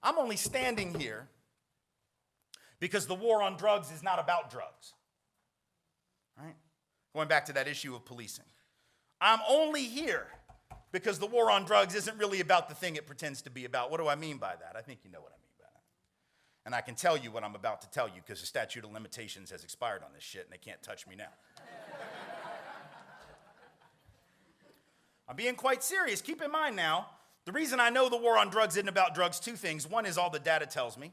I'm only standing here because the war on drugs is not about drugs. Right? Going back to that issue of policing. I'm only here because the war on drugs isn't really about the thing it pretends to be about. What do I mean by that? I think you know what I mean by that. And I can tell you what I'm about to tell you because the statute of limitations has expired on this shit and they can't touch me now. I'm being quite serious. Keep in mind now, the reason I know the war on drugs isn't about drugs, two things. One is all the data tells me.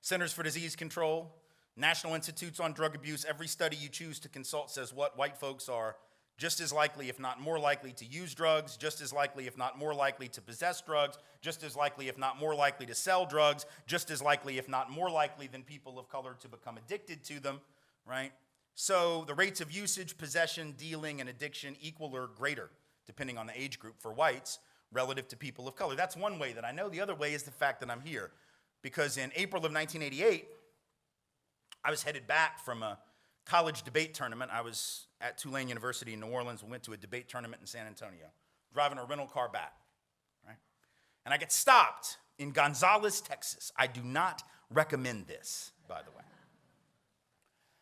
Centers for Disease Control, National Institutes on Drug Abuse, every study you choose to consult says what? White folks are just as likely, if not more likely, to use drugs, just as likely, if not more likely, to possess drugs, just as likely, if not more likely, to sell drugs, just as likely, if not more likely, than people of color to become addicted to them, right? So the rates of usage, possession, dealing, and addiction equal or greater, depending on the age group for whites, relative to people of color. That's one way that I know. The other way is the fact that I'm here. Because in April of 1988, I was headed back from a college debate tournament. I was at Tulane University in New Orleans. We went to a debate tournament in San Antonio, driving a rental car back, right? And I get stopped in Gonzales, Texas. I do not recommend this, by the way.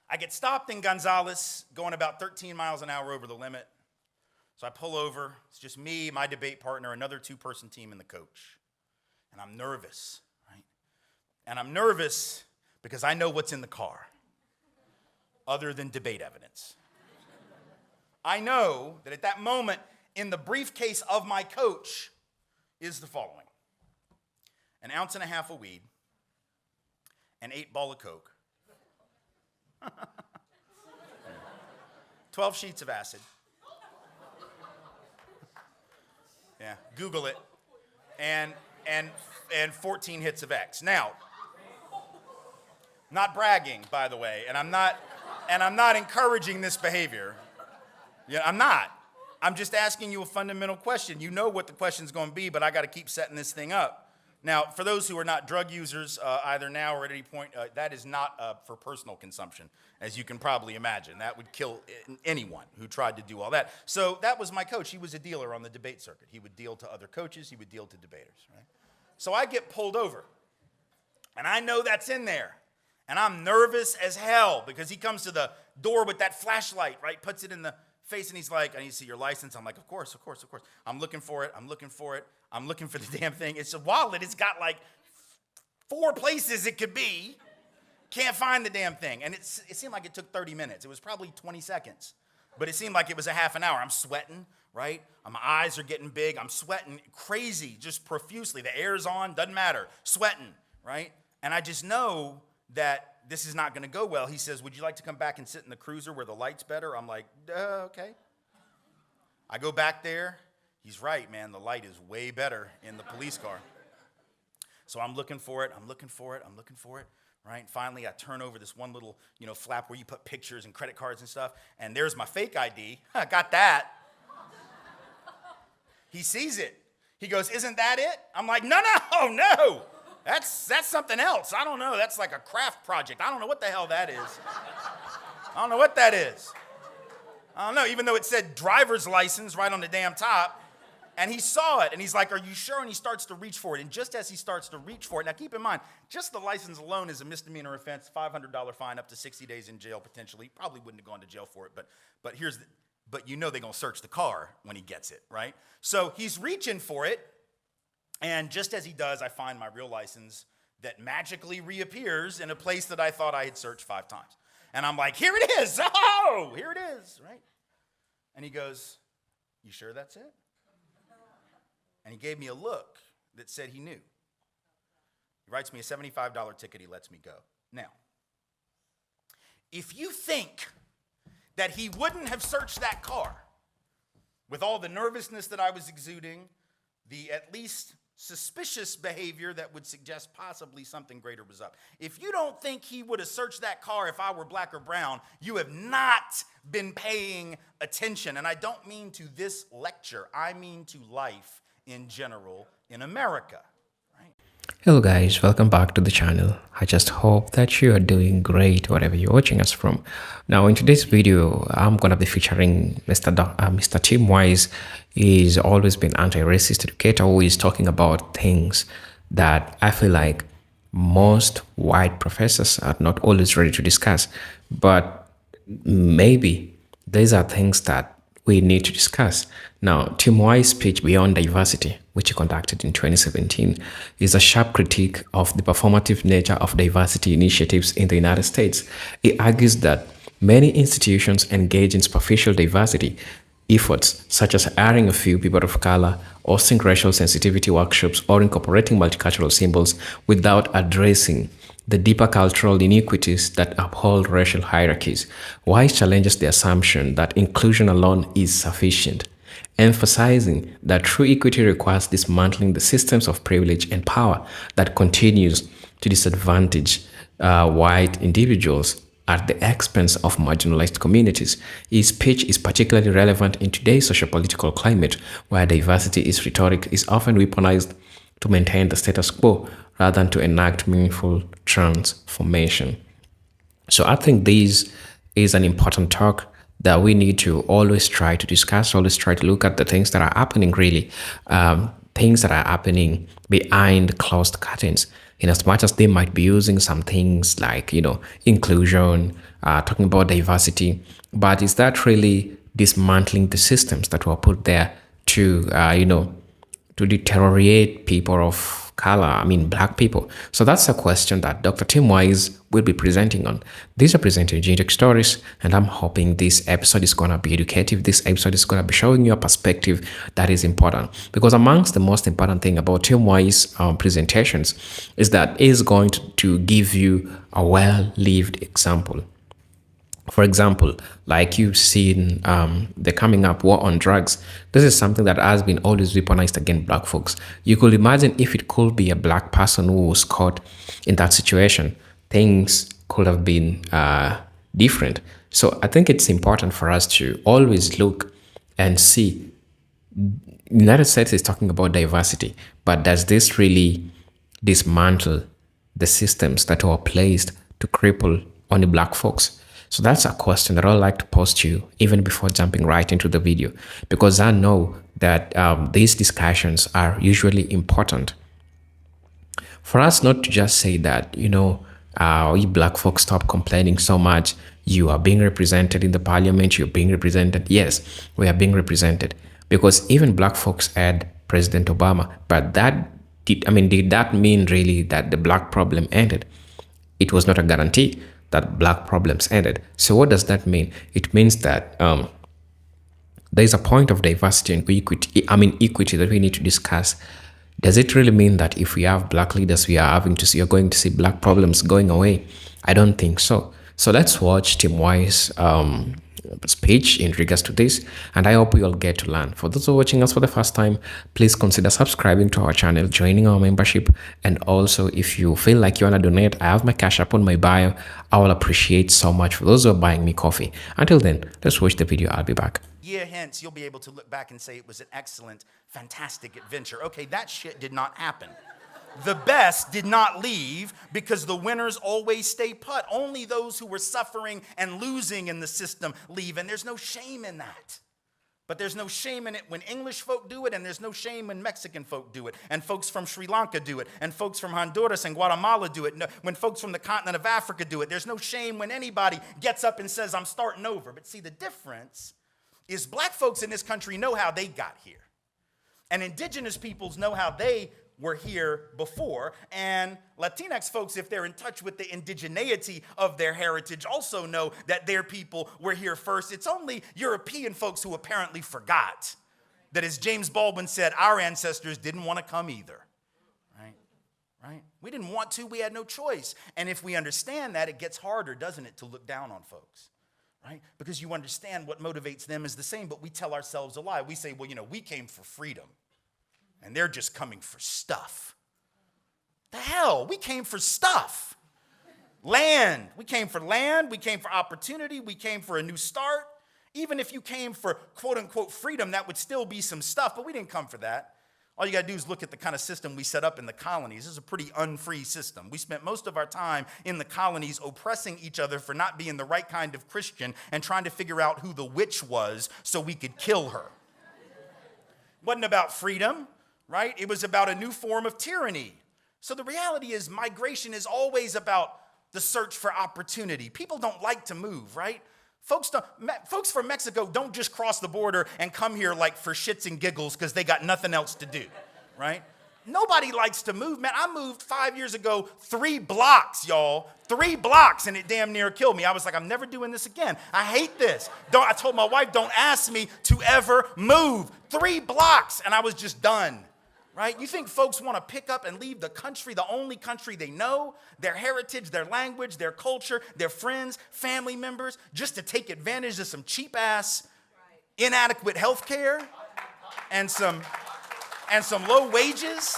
I get stopped in Gonzales, going about 13 miles an hour over the limit. So I pull over. It's just me, my debate partner, another two-person team, and the coach. And I'm nervous, right? And I'm nervous because I know what's in the car, other than debate evidence. I know that at that moment, in the briefcase of my coach, is the following: an ounce and a half of weed, an 8-ball of Coke, 12 sheets of acid. Yeah, Google it, and 14 hits of X. Now, not bragging, by the way, and I'm not encouraging this behavior. Yeah, I'm not. I'm just asking you a fundamental question. You know what the question's going to be, but I got to keep setting this thing up. Now, for those who are not drug users, either now or at any point, that is not for personal consumption, as you can probably imagine. That would kill anyone who tried to do all that. So that was my coach. He was a dealer on the debate circuit. He would deal to other coaches. He would deal to debaters, right? So I get pulled over, and I know that's in there. And I'm nervous as hell because he comes to the door with that flashlight, right? Puts it in the face, and he's like, "I need to see your license." I'm like, of course. I'm looking for it. I'm looking for the damn thing. It's a wallet. It's got like 4 places it could be. Can't find the damn thing. And it seemed like it took 30 minutes. It was probably 20 seconds. But it seemed like it was a half an hour. I'm sweating, right? My eyes are getting big. I'm sweating crazy, just profusely. The air's on, doesn't matter. Sweating, right? And I just know that this is not going to go well. He says, "Would you like to come back and sit in the cruiser where the light's better?" I'm like, okay. I go back there. He's right, man. The light is way better in the police car. So I'm looking for it, right? Finally, I turn over this one little, flap where you put pictures and credit cards and stuff, and there's my fake ID. I got that. He sees it. He goes, "Isn't that it?" I'm like, no. That's something else. I don't know. That's like a craft project. I don't know what the hell that is. I don't know, even though it said driver's license right on the damn top. And he saw it, and he's like, "Are you sure?" And he starts to reach for it. And just as he starts to reach for it, now keep in mind, just the license alone is a misdemeanor offense, $500 fine, up to 60 days in jail potentially. Probably wouldn't have gone to jail for it, but they're going to search the car when he gets it, right? So he's reaching for it. And just as he does, I find my real license that magically reappears in a place that I thought I had searched 5 times. And I'm like, "Here it is. Oh, here it is," right? And he goes, "You sure that's it?" And he gave me a look that said he knew. He writes me a $75 ticket. He lets me go. Now, if you think that he wouldn't have searched that car with all the nervousness that I was exuding, the at least suspicious behavior that would suggest possibly something greater was up. If you don't think he would have searched that car if I were black or brown, you have not been paying attention. And I don't mean to this lecture. I mean to life in general in America. Hello guys, welcome back to the channel. I just hope that you are doing great wherever you're watching us from. Now in today's video, I'm gonna be featuring Mr. Tim Wise. He's always been anti-racist educator who is talking about things that I feel like most white professors are not always ready to discuss. But maybe these are things that we need to discuss. Now, Tim White's speech Beyond Diversity, which he conducted in 2017, is a sharp critique of the performative nature of diversity initiatives in the United States. He argues that many institutions engage in superficial diversity efforts, such as hiring a few people of color, hosting racial sensitivity workshops, or incorporating multicultural symbols without addressing the deeper cultural inequities that uphold racial hierarchies. White challenges the assumption that inclusion alone is sufficient, emphasizing that true equity requires dismantling the systems of privilege and power that continues to disadvantage white individuals at the expense of marginalized communities. His speech is particularly relevant in today's socio-political climate, where diversity is rhetoric is often weaponized to maintain the status quo rather than to enact meaningful transformation. So I think this is an important talk that we need to always try to discuss, always try to look at the things that are happening really, things that are happening behind closed curtains. In as much as they might be using some things like, inclusion, talking about diversity, but is that really dismantling the systems that were put there to, to deteriorate people of color, black people? So that's a question that Dr. Tim Wise will be presenting on. These are presented Genetic Stories, and I'm hoping this episode is going to be educative. This episode is going to be showing you a perspective that is important, because amongst the most important thing about Tim Wise presentations is that is going to give you a well-lived example. For example, like you've seen the coming up war on drugs, this is something that has been always weaponized against black folks. You could imagine if it could be a black person who was caught in that situation, things could have been different. So I think it's important for us to always look and see. United States is talking about diversity, but does this really dismantle the systems that were placed to cripple only black folks? So that's a question that I'd like to pose to you even before jumping right into the video, because I know that these discussions are usually important for us not to just say that, you black folks stop complaining so much. You are being represented in the parliament. You're being represented. Yes, we are being represented, because even black folks had President Obama. But did that mean really that the black problem ended? It was not a guarantee that black problems ended. So what does that mean? It means that there is a point of diversity and equity that we need to discuss. Does it really mean that if we have black leaders, you're going to see black problems going away? I don't think so. So let's watch Tim Wise's speech in regards to this, and I hope you all get to learn. For those who are watching us for the first time, please consider subscribing to our channel, joining our membership, and also if you feel like you want to donate, I have my cash app on my bio. I will appreciate so much for those who are buying me coffee. Until then, let's watch the video. I'll be back. Year hence, you'll be able to look back and say it was an excellent, fantastic adventure. Okay, that shit did not happen. The best did not leave, because the winners always stay put. Only those who were suffering and losing in the system leave, and there's no shame in that. But there's no shame in it when English folk do it, and there's no shame when Mexican folk do it, and folks from Sri Lanka do it, and folks from Honduras and Guatemala do it, when folks from the continent of Africa do it. There's no shame when anybody gets up and says, I'm starting over. But see, the difference is black folks in this country know how they got here, and indigenous peoples know how they were here before, and Latinx folks, if they're in touch with the indigeneity of their heritage, also know that their people were here first. It's only European folks who apparently forgot that, as James Baldwin said, our ancestors didn't want to come either. Right? We didn't want to. We had no choice. And if we understand that, it gets harder, doesn't it, to look down on folks. Right? Because you understand what motivates them is the same, but we tell ourselves a lie. We say, well, we came for freedom, and they're just coming for stuff. The hell? We came for stuff. Land. We came for land. We came for opportunity. We came for a new start. Even if you came for quote unquote freedom, that would still be some stuff, but we didn't come for that. All you got to do is look at the kind of system we set up in the colonies. This is a pretty unfree system. We spent most of our time in the colonies oppressing each other for not being the right kind of Christian and trying to figure out who the witch was so we could kill her. It wasn't about freedom. Right? It was about a new form of tyranny. So the reality is migration is always about the search for opportunity. People don't like to move, right? Folks from Mexico don't just cross the border and come here like for shits and giggles because they got nothing else to do, right? Nobody likes to move, man. I moved 5 years ago, 3 blocks, y'all. 3 blocks, and it damn near killed me. I was like, I'm never doing this again. I hate this. I told my wife, don't ask me to ever move. 3 blocks, and I was just done, right? You think folks want to pick up and leave the country, the only country they know, their heritage, their language, their culture, their friends, family members, just to take advantage of some cheap-ass, inadequate health care and some low wages,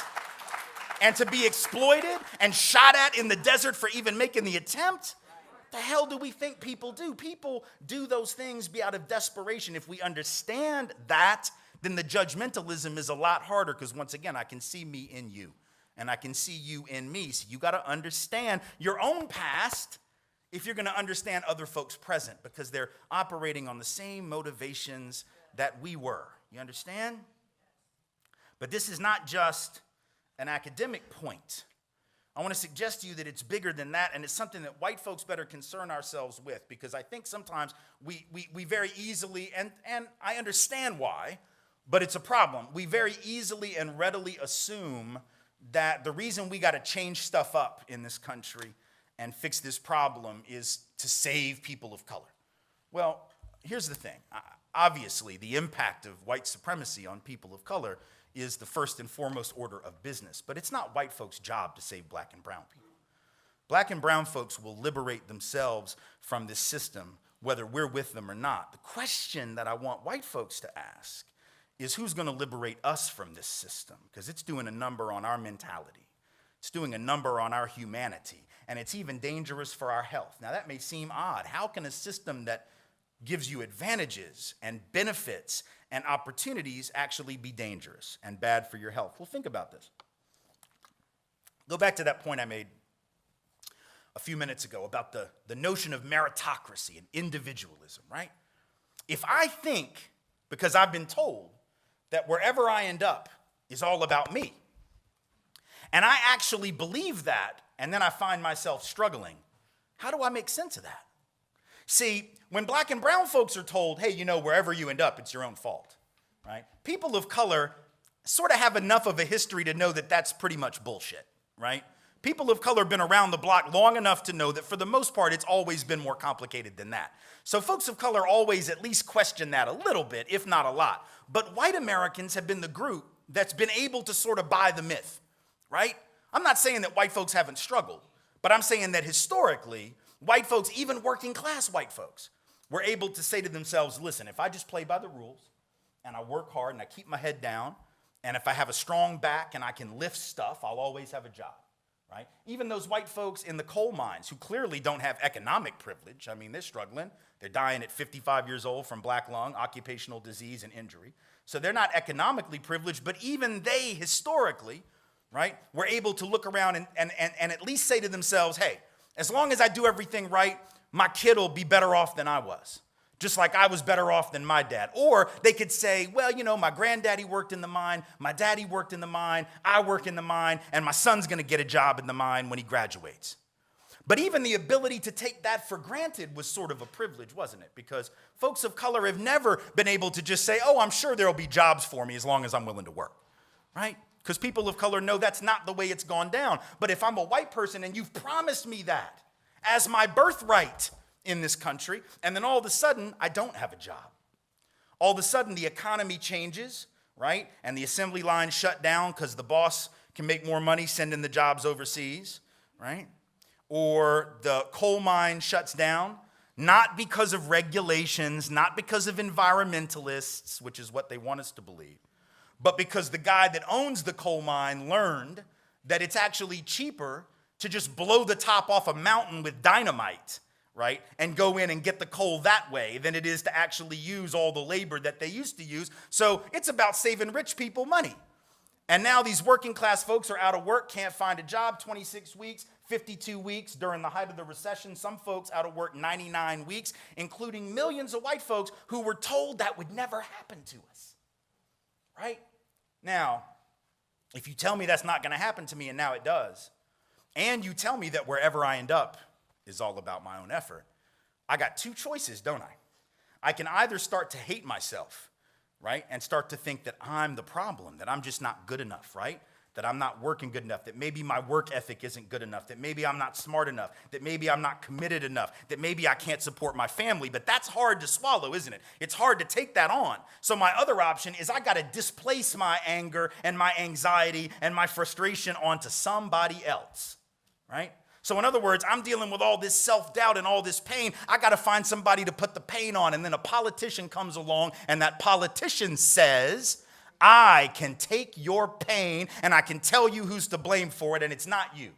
and to be exploited and shot at in the desert for even making the attempt? The hell do we think people do? People do those things out of desperation. If we understand that, then the judgmentalism is a lot harder, because once again, I can see me in you, and I can see you in me. So you got to understand your own past if you're going to understand other folks' present, because they're operating on the same motivations that we were. You understand? But this is not just an academic point. I want to suggest to you that it's bigger than that, and it's something that white folks better concern ourselves with, because I think sometimes we very easily, and I understand why, but it's a problem. We very easily and readily assume that the reason we got to change stuff up in this country and fix this problem is to save people of color. Well, here's the thing. Obviously, the impact of white supremacy on people of color is the first and foremost order of business, but it's not white folks' job to save black and brown people. Black and brown folks will liberate themselves from this system, whether we're with them or not. The question that I want white folks to ask is, who's going to liberate us from this system? Because it's doing a number on our mentality. It's doing a number on our humanity, and it's even dangerous for our health. Now, that may seem odd. How can a system that gives you advantages and benefits and opportunities actually be dangerous and bad for your health? Well, think about this. Go back to that point I made a few minutes ago about the notion of meritocracy and individualism, right? If I think, because I've been told, that wherever I end up is all about me, and I actually believe that, and then I find myself struggling, how do I make sense of that? See, when black and brown folks are told, hey, wherever you end up, it's your own fault, right? People of color sort of have enough of a history to know that that's pretty much bullshit, right? People of color have been around the block long enough to know that for the most part, it's always been more complicated than that. So folks of color always at least question that a little bit, if not a lot. But white Americans have been the group that's been able to sort of buy the myth, right? I'm not saying that white folks haven't struggled, but I'm saying that historically, white folks, even working class white folks, were able to say to themselves, listen, if I just play by the rules and I work hard and I keep my head down, and if I have a strong back and I can lift stuff, I'll always have a job, right? Even those white folks in the coal mines who clearly don't have economic privilege, I mean, they're struggling. They're dying at 55 years old from black lung, occupational disease, and injury. So they're not economically privileged, but even they historically, right, were able to look around and at least say to themselves, hey, as long as I do everything right, my kid will be better off than I was, just like I was better off than my dad. Or they could say, well, my granddaddy worked in the mine, my daddy worked in the mine, I work in the mine, and my son's going to get a job in the mine when he graduates. But even the ability to take that for granted was sort of a privilege, wasn't it? Because folks of color have never been able to just say, oh, I'm sure there'll be jobs for me as long as I'm willing to work, right? Because people of color know that's not the way it's gone down. But if I'm a white person and you've promised me that as my birthright in this country, and then all of a sudden I don't have a job. All of a sudden the economy changes, right? And the assembly line shut down because the boss can make more money sending the jobs overseas, right? Or the coal mine shuts down, not because of regulations, not because of environmentalists, which is what they want us to believe, but because the guy that owns the coal mine learned that it's actually cheaper to just blow the top off a mountain with dynamite, right, and go in and get the coal that way than it is to actually use all the labor that they used to use. So it's about saving rich people money. And now these working class folks are out of work, can't find a job, 26 weeks, 52 weeks during the height of the recession. Some folks out of work 99 weeks, including millions of white folks who were told that would never happen to us, right? Now, If you tell me that's not going to happen to me, and now it does, and you tell me that wherever I end up is all about my own effort, I got two choices, don't I? I can either start to hate myself, right, and start to think that I'm the problem, that I'm just not good enough, right? That I'm not working good enough, that maybe my work ethic isn't good enough, that maybe I'm not smart enough, that maybe I'm not committed enough, that maybe I can't support my family. But that's hard to swallow, isn't it? It's hard to take that on. So my other option is I got to displace my anger and my anxiety and my frustration onto somebody else, right? So in other words, I'm dealing with all this self-doubt and all this pain. I got to find somebody to put the pain on. And then a politician comes along, and that politician says, I can take your pain and I can tell you who's to blame for it, and it's not you.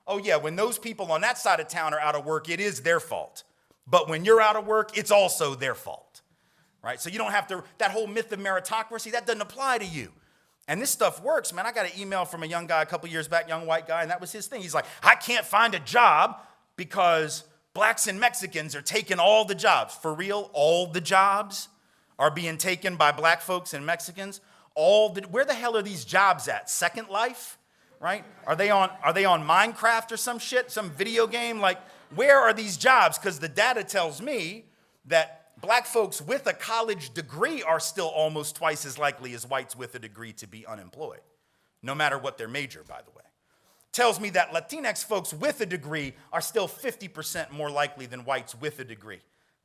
Oh yeah, when those people on that side of town are out of work, it is their fault. But when you're out of work, it's also their fault, right? So you don't have to, that whole myth of meritocracy, that doesn't apply to you. And this stuff works, man. I got an email from a young guy a couple years back, young white guy, and that was his thing. He's like, I can't find a job because blacks and Mexicans are taking all the jobs. For real, all the jobs are being taken by black folks and Mexicans. Where the hell are these jobs at? Second Life, right? Are they on Minecraft or some shit, some video game? Like, where are these jobs? Because the data tells me that black folks with a college degree are still almost twice as likely as whites with a degree to be unemployed, no matter what their major, by the way. Tells me that Latinx folks with a degree are still 50% more likely than whites with a degree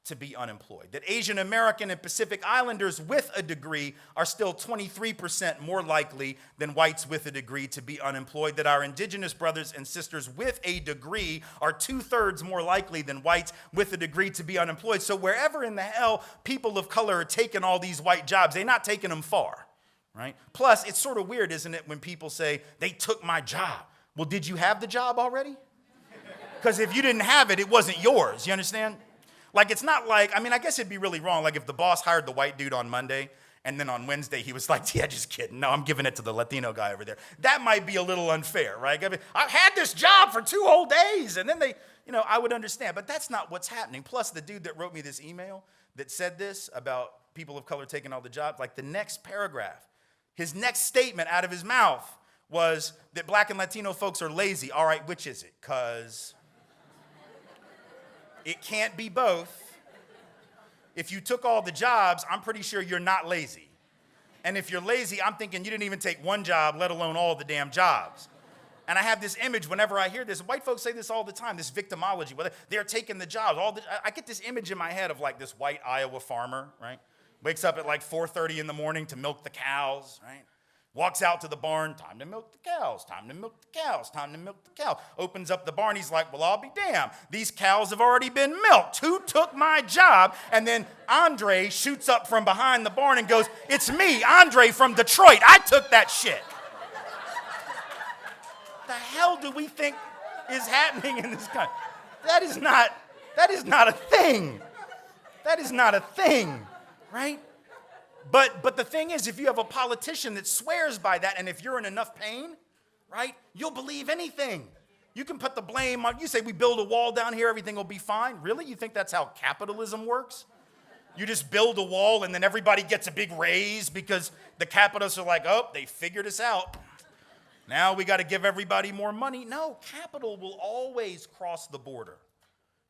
to be unemployed. That Asian American and Pacific Islanders with a degree are still 23% more likely than whites with a degree to be unemployed. That our indigenous brothers and sisters with a degree are 2/3 more likely than whites with a degree to be unemployed. So wherever in the hell people of color are taking all these white jobs, they're not taking them far, right? Plus, it's sort of weird, isn't it, when people say, they took my job. Well, did you have the job already? Because if you didn't have it, it wasn't yours, you understand? Like, it's not like, I mean, I guess it'd be really wrong. Like, if the boss hired the white dude on Monday, and then on Wednesday he was like, yeah, just kidding. No, I'm giving it to the Latino guy over there. That might be a little unfair, right? I mean, I've had this job for 2 whole days, and then they, I would understand. But that's not what's happening. Plus, the dude that wrote me this email that said this about people of color taking all the jobs, like the next paragraph, his next statement out of his mouth was that black and Latino folks are lazy. All right, which is it? Because it can't be both. If you took all the jobs, I'm pretty sure you're not lazy. And if you're lazy, I'm thinking you didn't even take one job, let alone all the damn jobs. And I have this image whenever I hear this. White folks say this all the time, this victimology, whether they're taking the jobs. I get this image in my head of like this white Iowa farmer, right? Wakes up at like 4:30 in the morning to milk the cows, right? Walks out to the barn, time to milk the cows, time to milk the cows, time to milk the cows. Opens up the barn, he's like, well, I'll be damned. These cows have already been milked. Who took my job? And then Andre shoots up from behind the barn and goes, it's me, Andre from Detroit. I took that shit. The hell do we think is happening in this country? That is not a thing. That is not a thing, right? But the thing is, if you have a politician that swears by that, and if you're in enough pain, right, you'll believe anything. You can put the blame on, you say we build a wall down here, everything will be fine. Really? You think that's how capitalism works? You just build a wall and then everybody gets a big raise because the capitalists are like, oh, they figured us out. Now we got to give everybody more money. No, capital will always cross the border.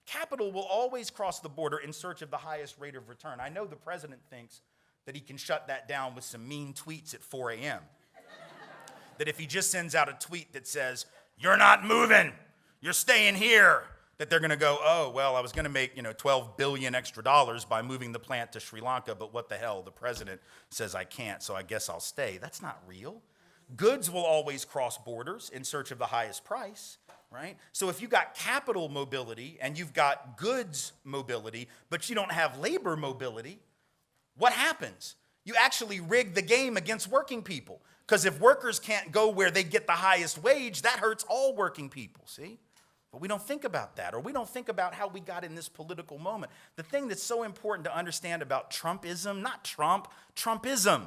Capital will always cross the border in search of the highest rate of return. I know the president thinks that he can shut that down with some mean tweets at 4 a.m. That if he just sends out a tweet that says, you're not moving, you're staying here, that they're gonna go, oh, well, I was gonna make, $12 billion extra by moving the plant to Sri Lanka, but what the hell, the president says I can't, so I guess I'll stay. That's not real. Goods will always cross borders in search of the highest price, right? So if you got capital mobility and you've got goods mobility, but you don't have labor mobility, what happens? You actually rig the game against working people. Because if workers can't go where they get the highest wage, that hurts all working people, see? But we don't think about that, or we don't think about how we got in this political moment. The thing that's so important to understand about Trumpism, not Trump, Trumpism,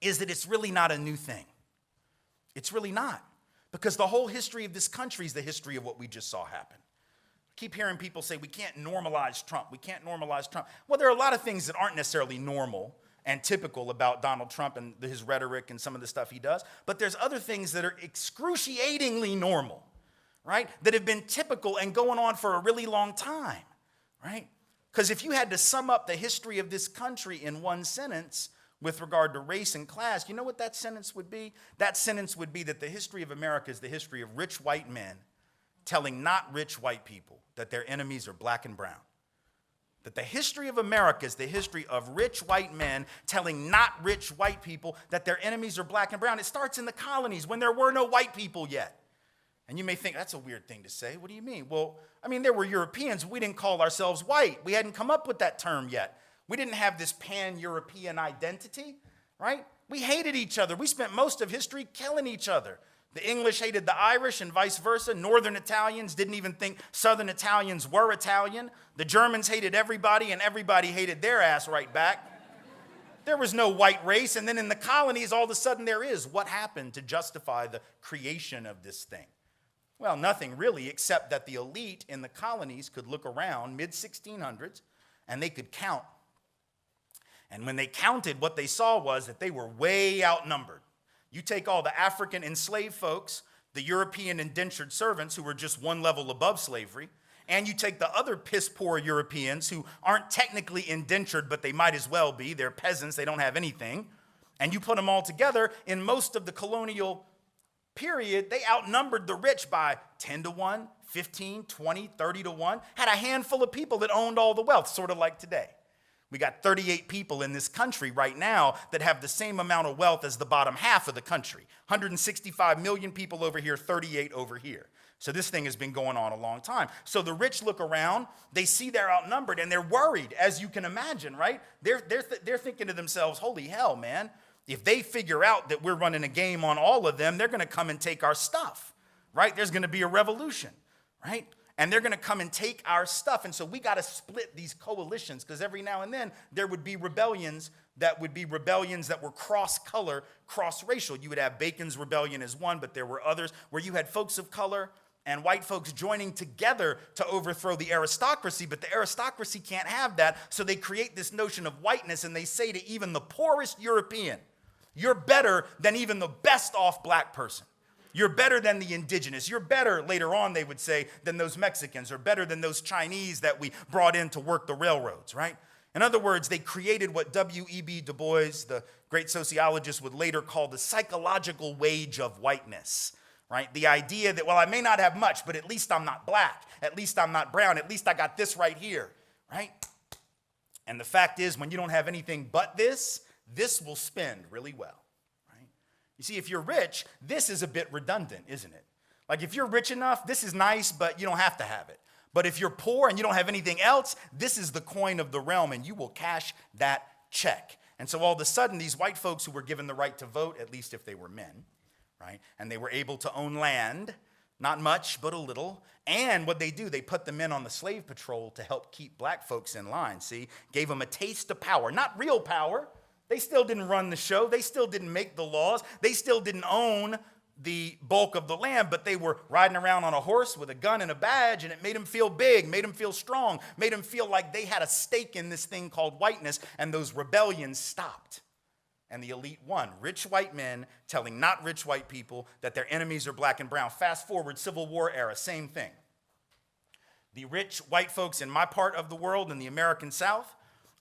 is that it's really not a new thing. It's really not. Because the whole history of this country is the history of what we just saw happen. Keep hearing people say, we can't normalize Trump. We can't normalize Trump. Well, there are a lot of things that aren't necessarily normal, and typical about Donald Trump and his rhetoric and some of the stuff he does. But there's other things that are excruciatingly normal, right? That have been typical and going on for a really long time, right? Because if you had to sum up the history of this country in one sentence with regard to race and class, you know what that sentence would be? That sentence would be that the history of America is the history of rich white men telling not rich white people that their enemies are black and brown. That the history of America is the history of rich white men telling not rich white people that their enemies are black and brown. It starts in the colonies when there were no white people yet. And you may think, that's a weird thing to say. What do you mean? Well, I mean, there were Europeans. We didn't call ourselves white. We hadn't come up with that term yet. We didn't have this pan-European identity, right? We hated each other. We spent most of history killing each other. The English hated the Irish and vice versa. Northern Italians didn't even think Southern Italians were Italian. The Germans hated everybody, and everybody hated their ass right back. There was no white race, and then in the colonies, all of a sudden there is. What happened to justify the creation of this thing? Well, nothing really, except that the elite in the colonies could look around, mid-1600s, and they could count. And when they counted, what they saw was that they were way outnumbered. You take all the African enslaved folks, the European indentured servants who were just one level above slavery, and you take the other piss-poor Europeans who aren't technically indentured, but they might as well be. They're peasants. They don't have anything. And you put them all together, in most of the colonial period, they outnumbered the rich by 10 to 1, 15, 20, 30 to 1, had a handful of people that owned all the wealth, sort of like today. We got 38 people in this country right now that have the same amount of wealth as the bottom half of the country. 165 million people over here, 38 over here. So this thing has been going on a long time. So the rich look around, they see they're outnumbered, and they're worried, as you can imagine, right? They're thinking to themselves, holy hell, man. If they figure out that we're running a game on all of them, they're going to come and take our stuff, right? There's going to be a revolution, right? And they're going to come and take our stuff. And so we got to split these coalitions, because every now and then there would be rebellions that were cross-color, cross-racial. You would have Bacon's Rebellion as one, but there were others where you had folks of color and white folks joining together to overthrow the aristocracy, but the aristocracy can't have that, so they create this notion of whiteness, and they say to even the poorest European, you're better than even the best off black person. You're better than the indigenous. You're better, later on they would say, than those Mexicans, or better than those Chinese that we brought in to work the railroads, right? In other words, they created what W.E.B. Du Bois, the great sociologist, would later call the psychological wage of whiteness, right? The idea that, well, I may not have much, but at least I'm not black. At least I'm not brown. At least I got this right here, right? And the fact is, when you don't have anything but this will spend really well. You see, if you're rich, this is a bit redundant, isn't it? Like if you're rich enough, this is nice, but you don't have to have it. But if you're poor and you don't have anything else, this is the coin of the realm, and you will cash that check. And so all of a sudden, these white folks who were given the right to vote, at least if they were men, right? And they were able to own land, not much, but a little. And what they do, they put the men on the slave patrol to help keep black folks in line, see? Gave them a taste of power, not real power. They still didn't run the show. They still didn't make the laws. They still didn't own the bulk of the land, but they were riding around on a horse with a gun and a badge, and it made them feel big, made them feel strong, made them feel like they had a stake in this thing called whiteness, and those rebellions stopped. And the elite won. Rich white men telling not rich white people that their enemies are black and brown. Fast forward, Civil War era, same thing. The rich white folks in my part of the world, in the American South,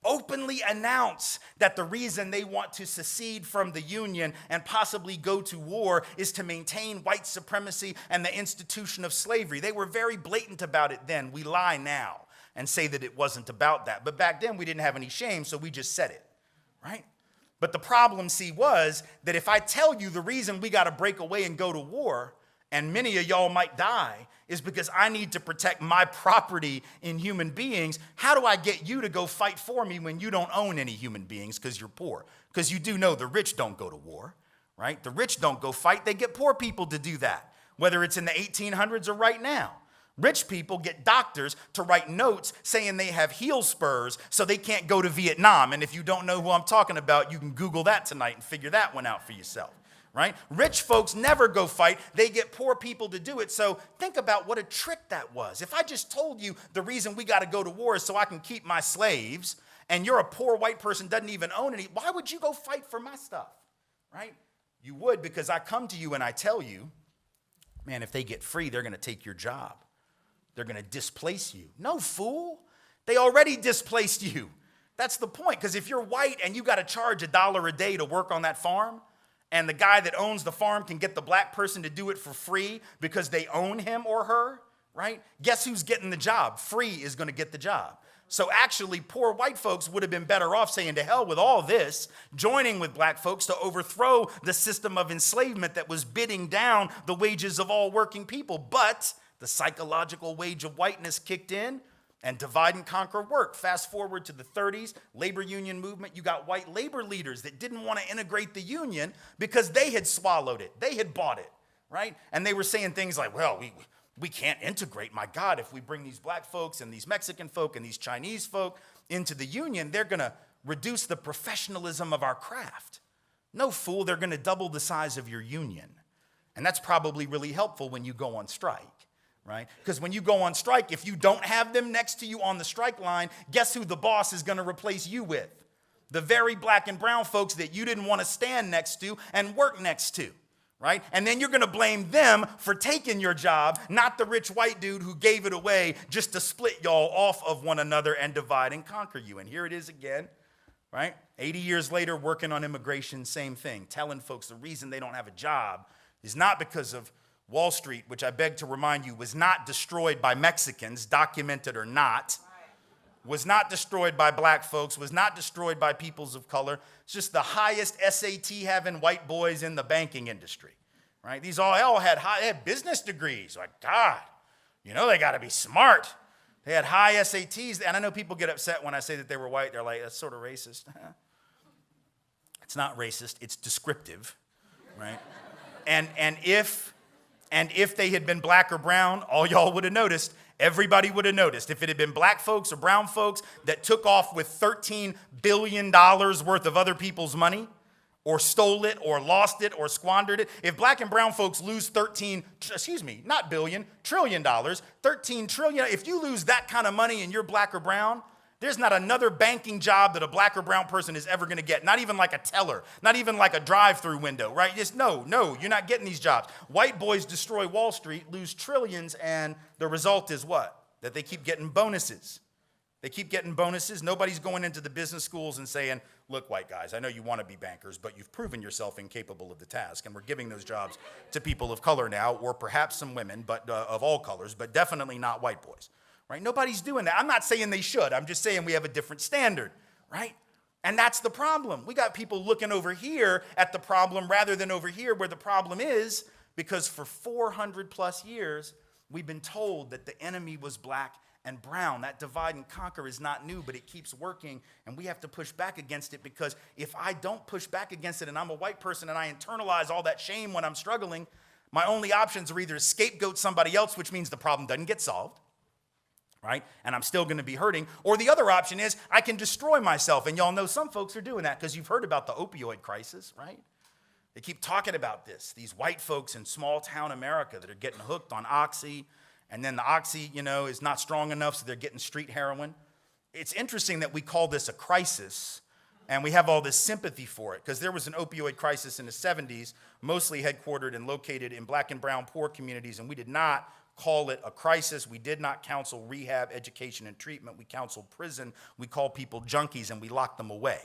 openly announce that the reason they want to secede from the Union and possibly go to war is to maintain white supremacy and the institution of slavery. They were very blatant about it then. We lie now and say that it wasn't about that. But back then we didn't have any shame, so we just said it, right? But the problem, see, was that if I tell you the reason we got to break away and go to war, and many of y'all might die, is because I need to protect my property in human beings. How do I get you to go fight for me when you don't own any human beings because you're poor? Because you do know the rich don't go to war, right? The rich don't go fight. They get poor people to do that, whether it's in the 1800s or right now. Rich people get doctors to write notes saying they have heel spurs so they can't go to Vietnam. And if you don't know who I'm talking about, you can Google that tonight and figure that one out for yourself. Right? Rich folks never go fight. They get poor people to do it. So think about what a trick that was. If I just told you the reason we got to go to war is so I can keep my slaves, and you're a poor white person, doesn't even own any, why would you go fight for my stuff, right? You would, because I come to you and I tell you, man, if they get free, they're going to take your job. They're going to displace you. No, fool. They already displaced you. That's the point, because if you're white and you got to charge $1 a day to work on that farm, and the guy that owns the farm can get the black person to do it for free because they own him or her, right? Guess who's getting the job? Free is going to get the job. So actually, poor white folks would have been better off saying to hell with all this, joining with black folks to overthrow the system of enslavement that was bidding down the wages of all working people. But the psychological wage of whiteness kicked in, and divide and conquer work. Fast forward to the 30s, labor union movement. You got white labor leaders that didn't want to integrate the union because they had swallowed it. They had bought it, right? And they were saying things like, well, we can't integrate. My God, if we bring these black folks and these Mexican folk and these Chinese folk into the union, they're going to reduce the professionalism of our craft. No, fool, they're going to double the size of your union. And that's probably really helpful when you go on strike. Right? Because when you go on strike, if you don't have them next to you on the strike line, guess who the boss is going to replace you with? The very black and brown folks that you didn't want to stand next to and work next to, right? And then you're going to blame them for taking your job, not the rich white dude who gave it away just to split y'all off of one another and divide and conquer you. And here it is again, right? 80 years later, working on immigration, same thing, telling folks the reason they don't have a job is not because of Wall Street, which I beg to remind you, was not destroyed by Mexicans, documented or not, was not destroyed by black folks, was not destroyed by peoples of color. It's just the highest SAT having white boys in the banking industry, right? These all had business degrees. Like, God, you know they got to be smart. They had high SATs, and I know people get upset when I say that they were white. They're like, that's sort of racist. It's not racist. It's descriptive, right? And if they had been black or brown, all y'all would have noticed, everybody would have noticed. If it had been black folks or brown folks that took off with $13 billion worth of other people's money, or stole it, or lost it, or squandered it, if black and brown folks lose trillion, $13 trillion, if you lose that kind of money and you're black or brown, there's not another banking job that a black or brown person is ever going to get. Not even like a teller, not even like a drive-through window, right? Just no, you're not getting these jobs. White boys destroy Wall Street, lose trillions, and the result is what? That they keep getting bonuses. They keep getting bonuses. Nobody's going into the business schools and saying, look, white guys, I know you want to be bankers, but you've proven yourself incapable of the task, and we're giving those jobs to people of color now, or perhaps some women, but of all colors, but definitely not white boys. Right? Nobody's doing that. I'm not saying they should. I'm just saying we have a different standard, right? And that's the problem. We got people looking over here at the problem rather than over here where the problem is, because for 400 plus years, we've been told that the enemy was black and brown. That divide and conquer is not new, but it keeps working, and we have to push back against it, because if I don't push back against it and I'm a white person and I internalize all that shame when I'm struggling, my only options are either to scapegoat somebody else, which means the problem doesn't get solved, right? And I'm still going to be hurting. Or the other option is I can destroy myself. And y'all know some folks are doing that because you've heard about the opioid crisis, right? They keep talking about this. These white folks in small town America that are getting hooked on Oxy, and then the Oxy, is not strong enough, so they're getting street heroin. It's interesting that we call this a crisis, and we have all this sympathy for it, because there was an opioid crisis in the 70s, mostly headquartered and located in black and brown poor communities, and we did not call it a crisis. We did not counsel rehab, education, and treatment. We counseled prison. We called people junkies, and we locked them away.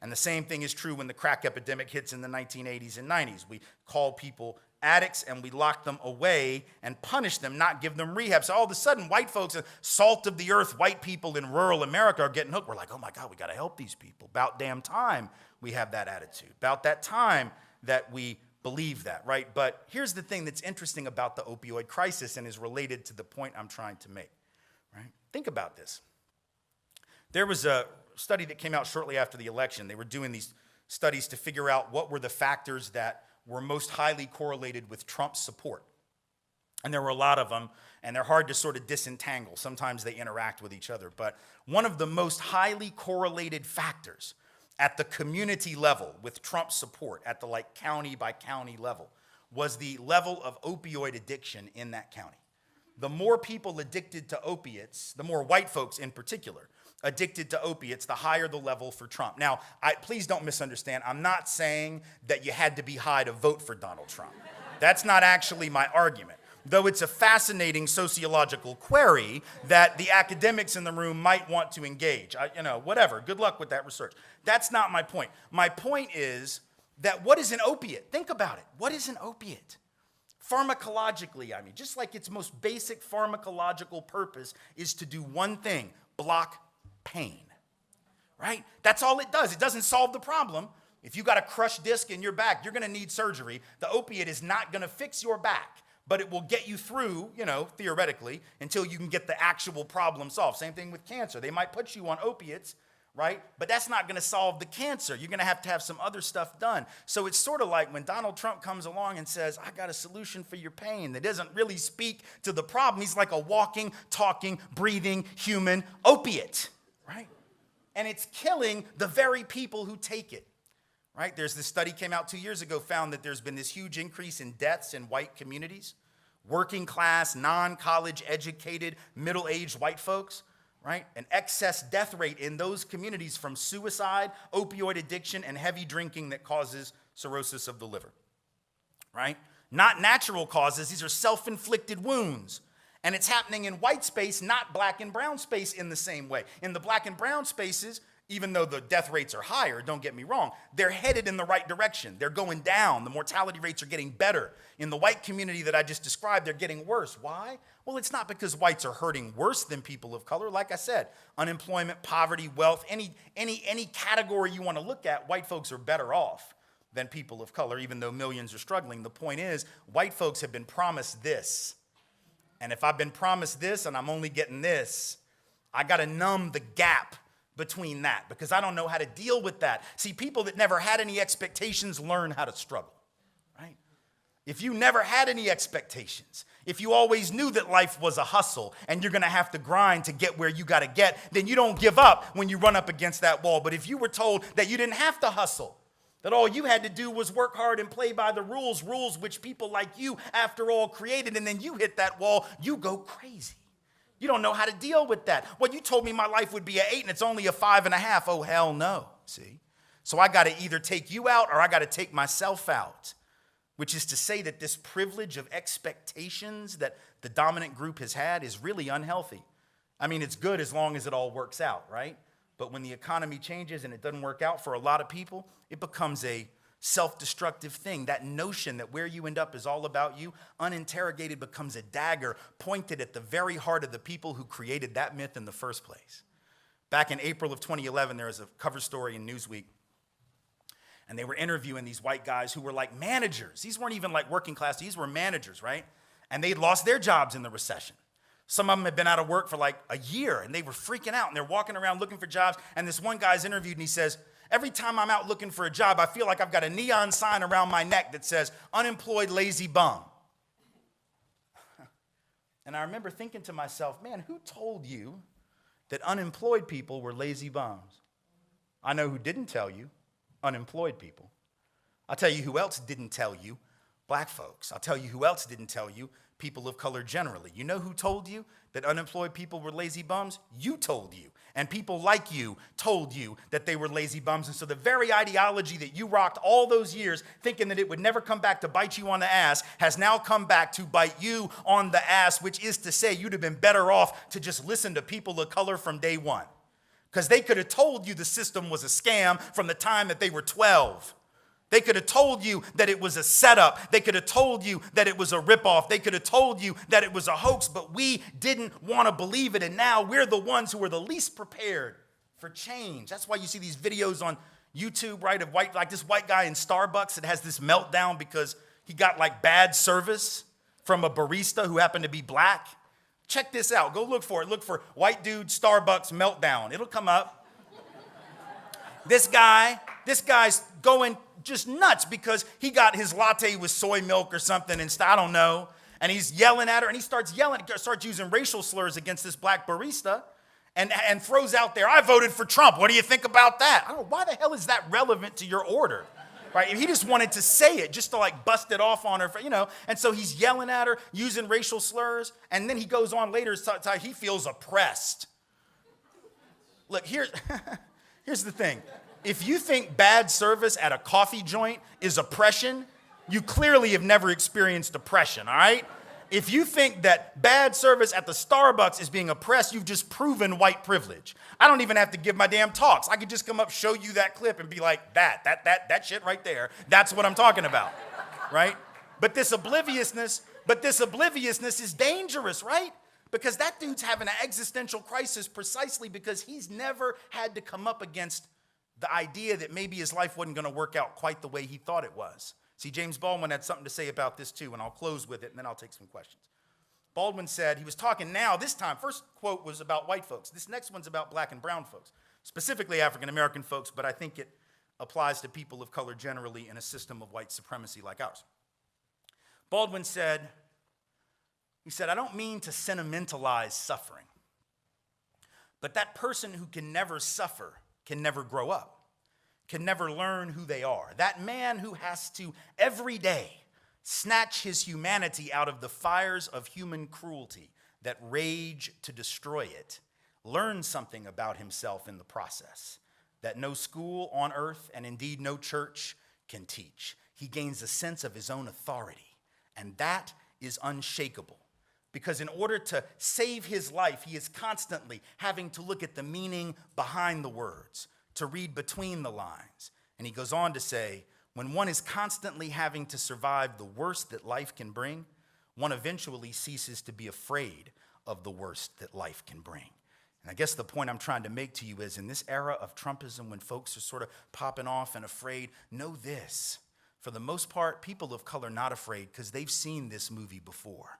And the same thing is true when the crack epidemic hits in the 1980s and 90s. We call people addicts, and we lock them away and punish them, not give them rehab. So all of a sudden, white folks, salt of the earth, white people in rural America are getting hooked. We're like, oh my God, we got to help these people. About damn time we have that attitude. About that time that we believe that, right? But here's the thing that's interesting about the opioid crisis and is related to the point I'm trying to make, right? Think about this. There was a study that came out shortly after the election. They were doing these studies to figure out what were the factors that were most highly correlated with Trump's support. And there were a lot of them, and they're hard to sort of disentangle. Sometimes they interact with each other. But one of the most highly correlated factors at the community level with Trump's support, at the county by county level, was the level of opioid addiction in that county. The more people addicted to opiates, the more white folks in particular, addicted to opiates, the higher the level for Trump. Now, please don't misunderstand. I'm not saying that you had to be high to vote for Donald Trump. That's not actually my argument. Though it's a fascinating sociological query that the academics in the room might want to engage. Whatever. Good luck with that research. That's not my point. My point is that what is an opiate? Think about it. What is an opiate? Pharmacologically, just like its most basic pharmacological purpose is to do one thing: block pain, right? That's all it does. It doesn't solve the problem. If you got a crushed disc in your back, you're going to need surgery. The opiate is not going to fix your back, but it will get you through, theoretically, until you can get the actual problem solved. Same thing with cancer. They might put you on opiates, right? But that's not going to solve the cancer. You're going to have some other stuff done. So it's sort of like when Donald Trump comes along and says, I got a solution for your pain, that doesn't really speak to the problem. He's like a walking, talking, breathing human opiate, right? And it's killing the very people who take it, right? There's this study came out 2 years ago, found that there's been this huge increase in deaths in white communities, working class, non-college educated, middle-aged white folks, right? An excess death rate in those communities from suicide, opioid addiction, and heavy drinking that causes cirrhosis of the liver, right? Not natural causes. These are self-inflicted wounds. And it's happening in white space, not black and brown space in the same way. In the black and brown spaces, even though the death rates are higher, don't get me wrong, they're headed in the right direction. They're going down. The mortality rates are getting better. In the white community that I just described, they're getting worse. Why? Well, it's not because whites are hurting worse than people of color. Like I said, unemployment, poverty, wealth, any category you want to look at, white folks are better off than people of color, even though millions are struggling. The point is, white folks have been promised this. And if I've been promised this and I'm only getting this, I got to numb the gap between that because I don't know how to deal with that. See, people that never had any expectations learn how to struggle, right? If you never had any expectations, if you always knew that life was a hustle and you're going to have to grind to get where you got to get, then you don't give up when you run up against that wall. But if you were told that you didn't have to hustle, that all you had to do was work hard and play by the rules which people like you, after all, created, and then you hit that wall, you go crazy. You don't know how to deal with that. Well, you told me my life would be an 8 and it's only a 5.5. Oh, hell no, see? So I got to either take you out or I got to take myself out, which is to say that this privilege of expectations that the dominant group has had is really unhealthy. It's good as long as it all works out, right? But when the economy changes and it doesn't work out for a lot of people, it becomes a self-destructive thing. That notion that where you end up is all about you, uninterrogated, becomes a dagger pointed at the very heart of the people who created that myth in the first place. Back in April of 2011, there was a cover story in Newsweek, and they were interviewing these white guys who were like managers. These weren't even like working class. These were managers, right? And they'd lost their jobs in the recession. Some of them had been out of work for like a year, and they were freaking out, and they're walking around looking for jobs, and this one guy's interviewed, and he says, every time I'm out looking for a job, I feel like I've got a neon sign around my neck that says, unemployed lazy bum. And I remember thinking to myself, man, who told you that unemployed people were lazy bums? I know who didn't tell you, unemployed people. I'll tell you who else didn't tell you, black folks. I'll tell you who else didn't tell you, people of color generally. You know who told you that unemployed people were lazy bums? You told you. And people like you told you that they were lazy bums. And so the very ideology that you rocked all those years thinking that it would never come back to bite you on the ass has now come back to bite you on the ass, which is to say you'd have been better off to just listen to people of color from day one. Because they could have told you the system was a scam from the time that they were 12. They could have told you that it was a setup. They could have told you that it was a ripoff. They could have told you that it was a hoax, but we didn't want to believe it. And now we're the ones who are the least prepared for change. That's why you see these videos on YouTube, right, of like this white guy in Starbucks that has this meltdown because he got like bad service from a barista who happened to be black. Check this out. Go look for it. Look for white dude Starbucks meltdown. It'll come up. This guy's going just nuts because he got his latte with soy milk or something and I don't know. And he's yelling at her and he starts using racial slurs against this black barista and throws out there, I voted for Trump. What do you think about that? I don't know, why the hell is that relevant to your order? Right? He just wanted to say it just to like bust it off on her, and so he's yelling at her, using racial slurs, and then he goes on later, he feels oppressed. Look, here's the thing. If you think bad service at a coffee joint is oppression, you clearly have never experienced oppression, all right? If you think that bad service at the Starbucks is being oppressed, you've just proven white privilege. I don't even have to give my damn talks. I could just come up, show you that clip and be like, that shit right there, that's what I'm talking about, right? But this obliviousness is dangerous, right? Because that dude's having an existential crisis precisely because he's never had to come up against the idea that maybe his life wasn't going to work out quite the way he thought it was. See, James Baldwin had something to say about this too, and I'll close with it, and then I'll take some questions. Baldwin said, he was talking now, this time, first quote was about white folks. This next one's about black and brown folks, specifically African-American folks, but I think it applies to people of color generally in a system of white supremacy like ours. Baldwin said, I don't mean to sentimentalize suffering, but that person who can never suffer can never grow up, can never learn who they are. That man who has to every day snatch his humanity out of the fires of human cruelty that rage to destroy it, learns something about himself in the process that no school on earth and indeed no church can teach. He gains a sense of his own authority, and that is unshakable. Because in order to save his life, he is constantly having to look at the meaning behind the words, to read between the lines. And he goes on to say, when one is constantly having to survive the worst that life can bring, one eventually ceases to be afraid of the worst that life can bring. And I guess the point I'm trying to make to you is in this era of Trumpism, when folks are sort of popping off and afraid, know this. For the most part, people of color are not afraid because they've seen this movie before.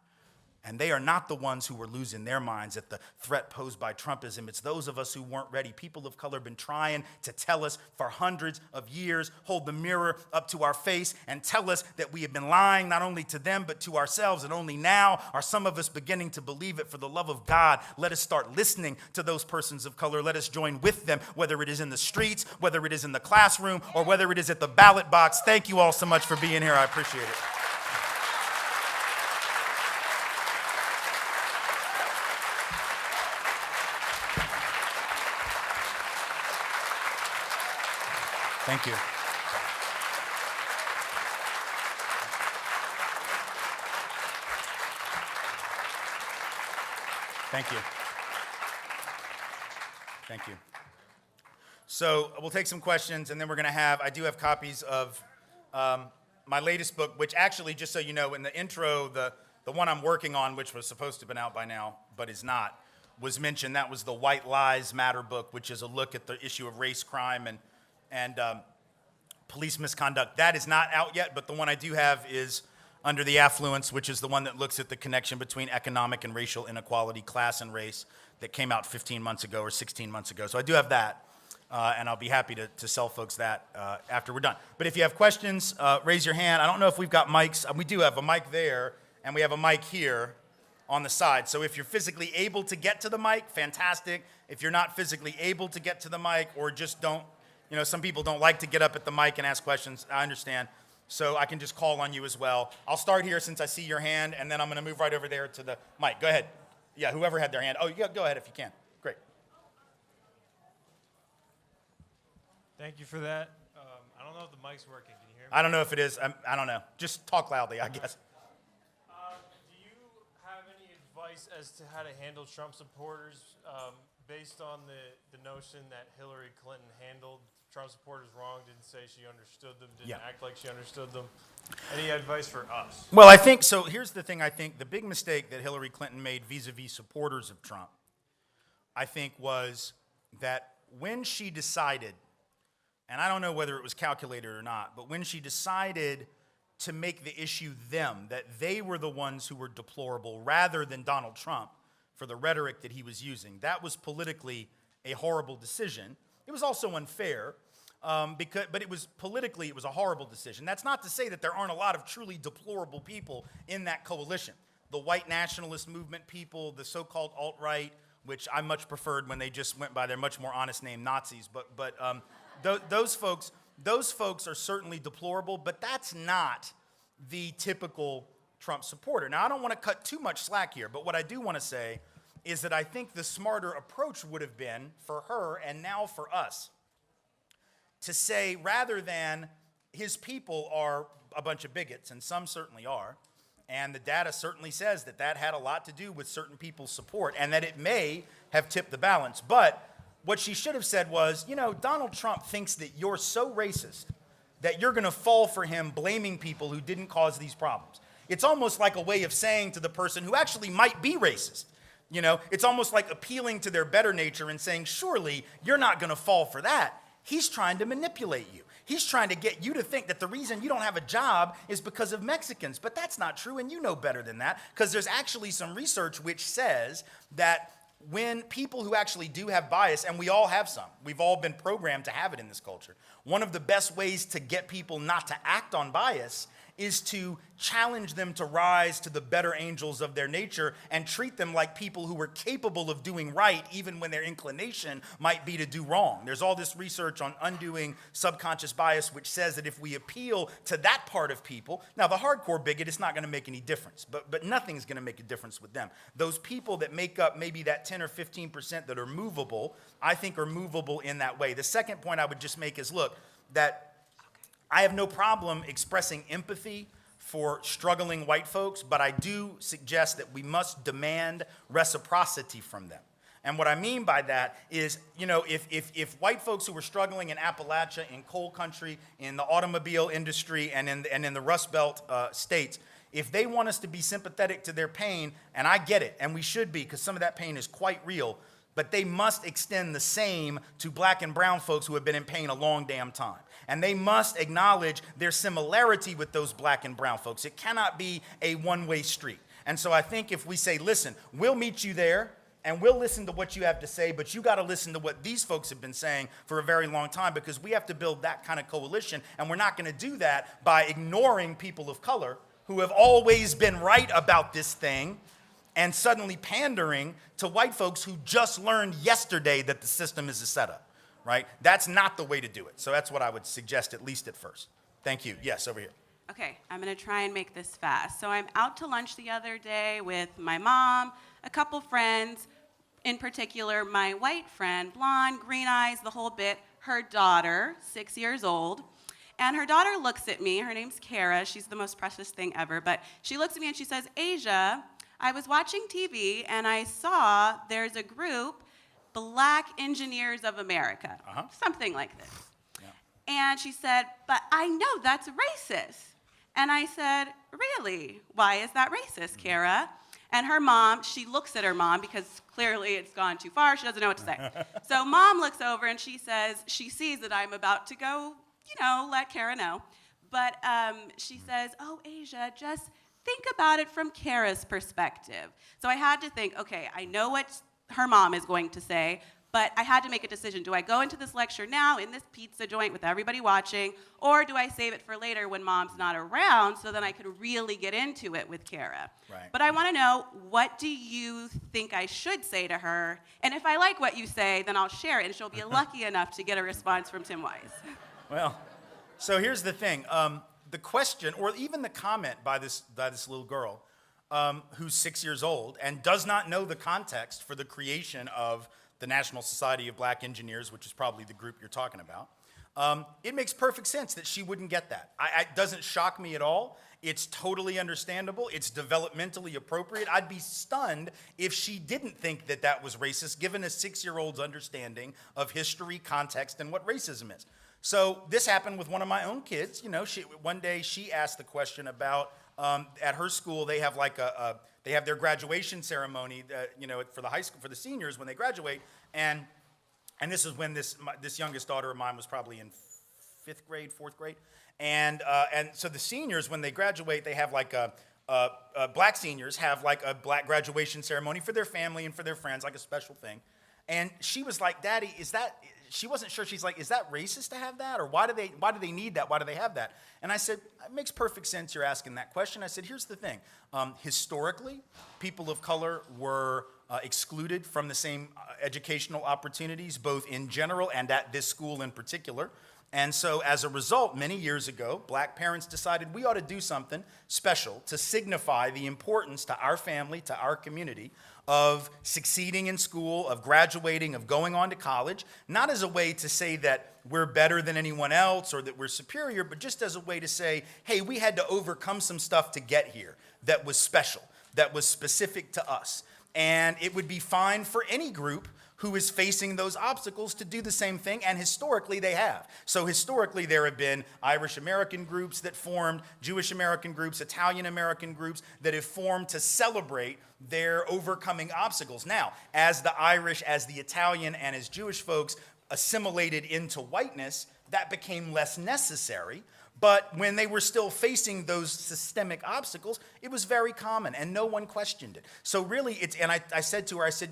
And they are not the ones who were losing their minds at the threat posed by Trumpism. It's those of us who weren't ready. People of color have been trying to tell us for hundreds of years, hold the mirror up to our face and tell us that we have been lying not only to them but to ourselves. And only now are some of us beginning to believe it. For the love of God, let us start listening to those persons of color. Let us join with them, whether it is in the streets, whether it is in the classroom, or whether it is at the ballot box. Thank you all so much for being here. I appreciate it. Thank you. Thank you. Thank you. So we'll take some questions, and then we're going to I do have copies of my latest book, which actually, just so you know, in the intro, the one I'm working on, which was supposed to have been out by now, but is not, was mentioned. That was the White Lives Matter book, which is a look at the issue of race crime and police misconduct. That is not out yet, but the one I do have is Under the Affluence, which is the one that looks at the connection between economic and racial inequality, class and race, that came out 15 months ago or 16 months ago. So I do have that, and I'll be happy to sell folks that after we're done. But if you have questions, raise your hand. I don't know if we've got mics. We do have a mic there, and we have a mic here on the side. So if you're physically able to get to the mic, fantastic. If you're not physically able to get to the mic or just don't, some people don't like to get up at the mic and ask questions. I understand. So I can just call on you as well. I'll start here since I see your hand, and then I'm going to move right over there to the mic. Go ahead. Yeah, whoever had their hand. Oh, yeah, go ahead if you can. Great. Thank you for that. I don't know if the mic's working. Can you hear me? I don't know if it is. I don't know. Just talk loudly, I guess. Do you have any advice as to how to handle Trump supporters based on the notion that Hillary Clinton handled Trump supporters wrong, didn't say she understood them, didn't act like she understood them? Any advice for us? Well, I think, so here's the thing. I think the big mistake that Hillary Clinton made vis-a-vis supporters of Trump, I think, was that when she decided, and I don't know whether it was calculated or not, but when she decided to make the issue them, that they were the ones who were deplorable rather than Donald Trump for the rhetoric that he was using, that was politically a horrible decision. It was also unfair, but it was politically, it was a horrible decision. That's not to say that there aren't a lot of truly deplorable people in that coalition. The white nationalist movement people, the so-called alt-right, which I much preferred when they just went by their much more honest name, Nazis. But those folks are certainly deplorable, but that's not the typical Trump supporter. Now, I don't want to cut too much slack here, but what I do want to say is that I think the smarter approach would have been for her and now for us to say, rather than his people are a bunch of bigots, and some certainly are, and the data certainly says that that had a lot to do with certain people's support and that it may have tipped the balance. But what she should have said was, you know, Donald Trump thinks that you're so racist that you're going to fall for him blaming people who didn't cause these problems. It's almost like a way of saying to the person who actually might be racist, you know, it's almost like appealing to their better nature and saying, surely you're not going to fall for that. He's trying to manipulate you. He's trying to get you to think that the reason you don't have a job is because of Mexicans. But that's not true, and you know better than that, because there's actually some research which says that when people who actually do have bias, and we all have some, we've all been programmed to have it in this culture, one of the best ways to get people not to act on bias is to challenge them to rise to the better angels of their nature and treat them like people who are capable of doing right even when their inclination might be to do wrong. There's all this research on undoing subconscious bias which says that if we appeal to that part of people, now the hardcore bigot, it's not going to make any difference, but nothing's going to make a difference with them. Those people that make up maybe that 10 or 15% that are movable, I think are movable in that way. The second point I would just make is, look, that I have no problem expressing empathy for struggling white folks, but I do suggest that we must demand reciprocity from them. And what I mean by that is, you know, if white folks who were struggling in Appalachia, in coal country, in the automobile industry, and in the Rust Belt states, if they want us to be sympathetic to their pain, and I get it, and we should be, because some of that pain is quite real, but they must extend the same to black and brown folks who have been in pain a long damn time. And they must acknowledge their similarity with those black and brown folks. It cannot be a one-way street. And so I think if we say, listen, we'll meet you there, and we'll listen to what you have to say, but you got to listen to what these folks have been saying for a very long time, because we have to build that kind of coalition, and we're not going to do that by ignoring people of color who have always been right about this thing and suddenly pandering to white folks who just learned yesterday that the system is a setup, right? That's not the way to do it. So that's what I would suggest, at least at first. Thank you. Yes, over here. Okay, I'm gonna try and make this fast. So I'm out to lunch the other day with my mom, a couple friends, in particular my white friend, blonde, green eyes, the whole bit, her daughter, 6 years old. And her daughter looks at me, her name's Kara, she's the most precious thing ever, but she looks at me and she says, Asia, I was watching TV and I saw there's a group, Black Engineers of America, something like this. Yeah. And she said, but I know that's racist. And I said, really? Why is that racist, Kara? And her mom, she looks at her mom because clearly it's gone too far, she doesn't know what to say. So mom looks over and she says, she sees that I'm about to go, you know, let Kara know. But she says, oh, Asia, just think about it from Kara's perspective. So I had to think, okay, I know what her mom is going to say, but I had to make a decision. Do I go into this lecture now in this pizza joint with everybody watching, or do I save it for later when mom's not around so then I can really get into it with Kara? Right. But I want to know, what do you think I should say to her? And if I like what you say, then I'll share it, and she'll be lucky enough to get a response from Tim Wise. Well, so here's the thing. The question, or even the comment by this little girl who's 6 years old and does not know the context for the creation of the National Society of Black Engineers, which is probably the group you're talking about, it makes perfect sense that she wouldn't get that. It doesn't shock me at all. It's totally understandable. It's developmentally appropriate. I'd be stunned if she didn't think that that was racist, given a 6-year-old's understanding of history, context, and what racism is. So this happened with one of my own kids. You know, one day she asked the question about, at her school, they have like they have their graduation ceremony, you know, for the high school, for the seniors when they graduate. And this is when this youngest daughter of mine was probably in 5th grade, 4th grade. And so the seniors, when they graduate, they have like black seniors have like a black graduation ceremony for their family and for their friends, like a special thing. And she was like, Daddy, she wasn't sure. She's like, is that racist to have that? Or why do they need that? Why do they have that? And I said, it makes perfect sense you're asking that question. I said, here's the thing. Historically, people of color were excluded from the same educational opportunities, both in general and at this school in particular. And so as a result, many years ago, black parents decided we ought to do something special to signify the importance to our family, to our community, of succeeding in school, of graduating, of going on to college, not as a way to say that we're better than anyone else or that we're superior, but just as a way to say, hey, we had to overcome some stuff to get here that was special, that was specific to us. And it would be fine for any group who is facing those obstacles to do the same thing, and historically they have. So historically there have been Irish American groups that formed, Jewish American groups, Italian American groups that have formed to celebrate their overcoming obstacles. Now, as the Irish, as the Italian, and as Jewish folks assimilated into whiteness, that became less necessary. But when they were still facing those systemic obstacles, it was very common and no one questioned it. So really, I said to her, I said,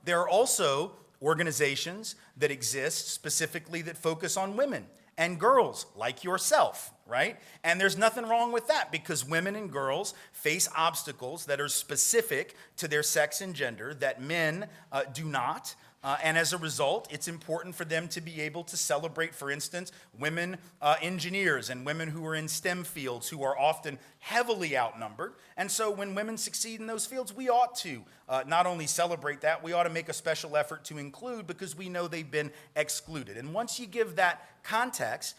there are also organizations that exist specifically that focus on women and girls like yourself, right? And there's nothing wrong with that because women and girls face obstacles that are specific to their sex and gender that men do not. And as a result, it's important for them to be able to celebrate, for instance, women engineers and women who are in STEM fields who are often heavily outnumbered. And so when women succeed in those fields, we ought to not only celebrate that, we ought to make a special effort to include because we know they've been excluded. And once you give that context,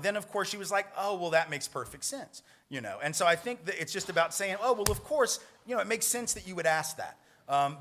then of course she was like, oh, well, that makes perfect sense. And so I think that it's just about saying, oh, well, of course, it makes sense that you would ask that.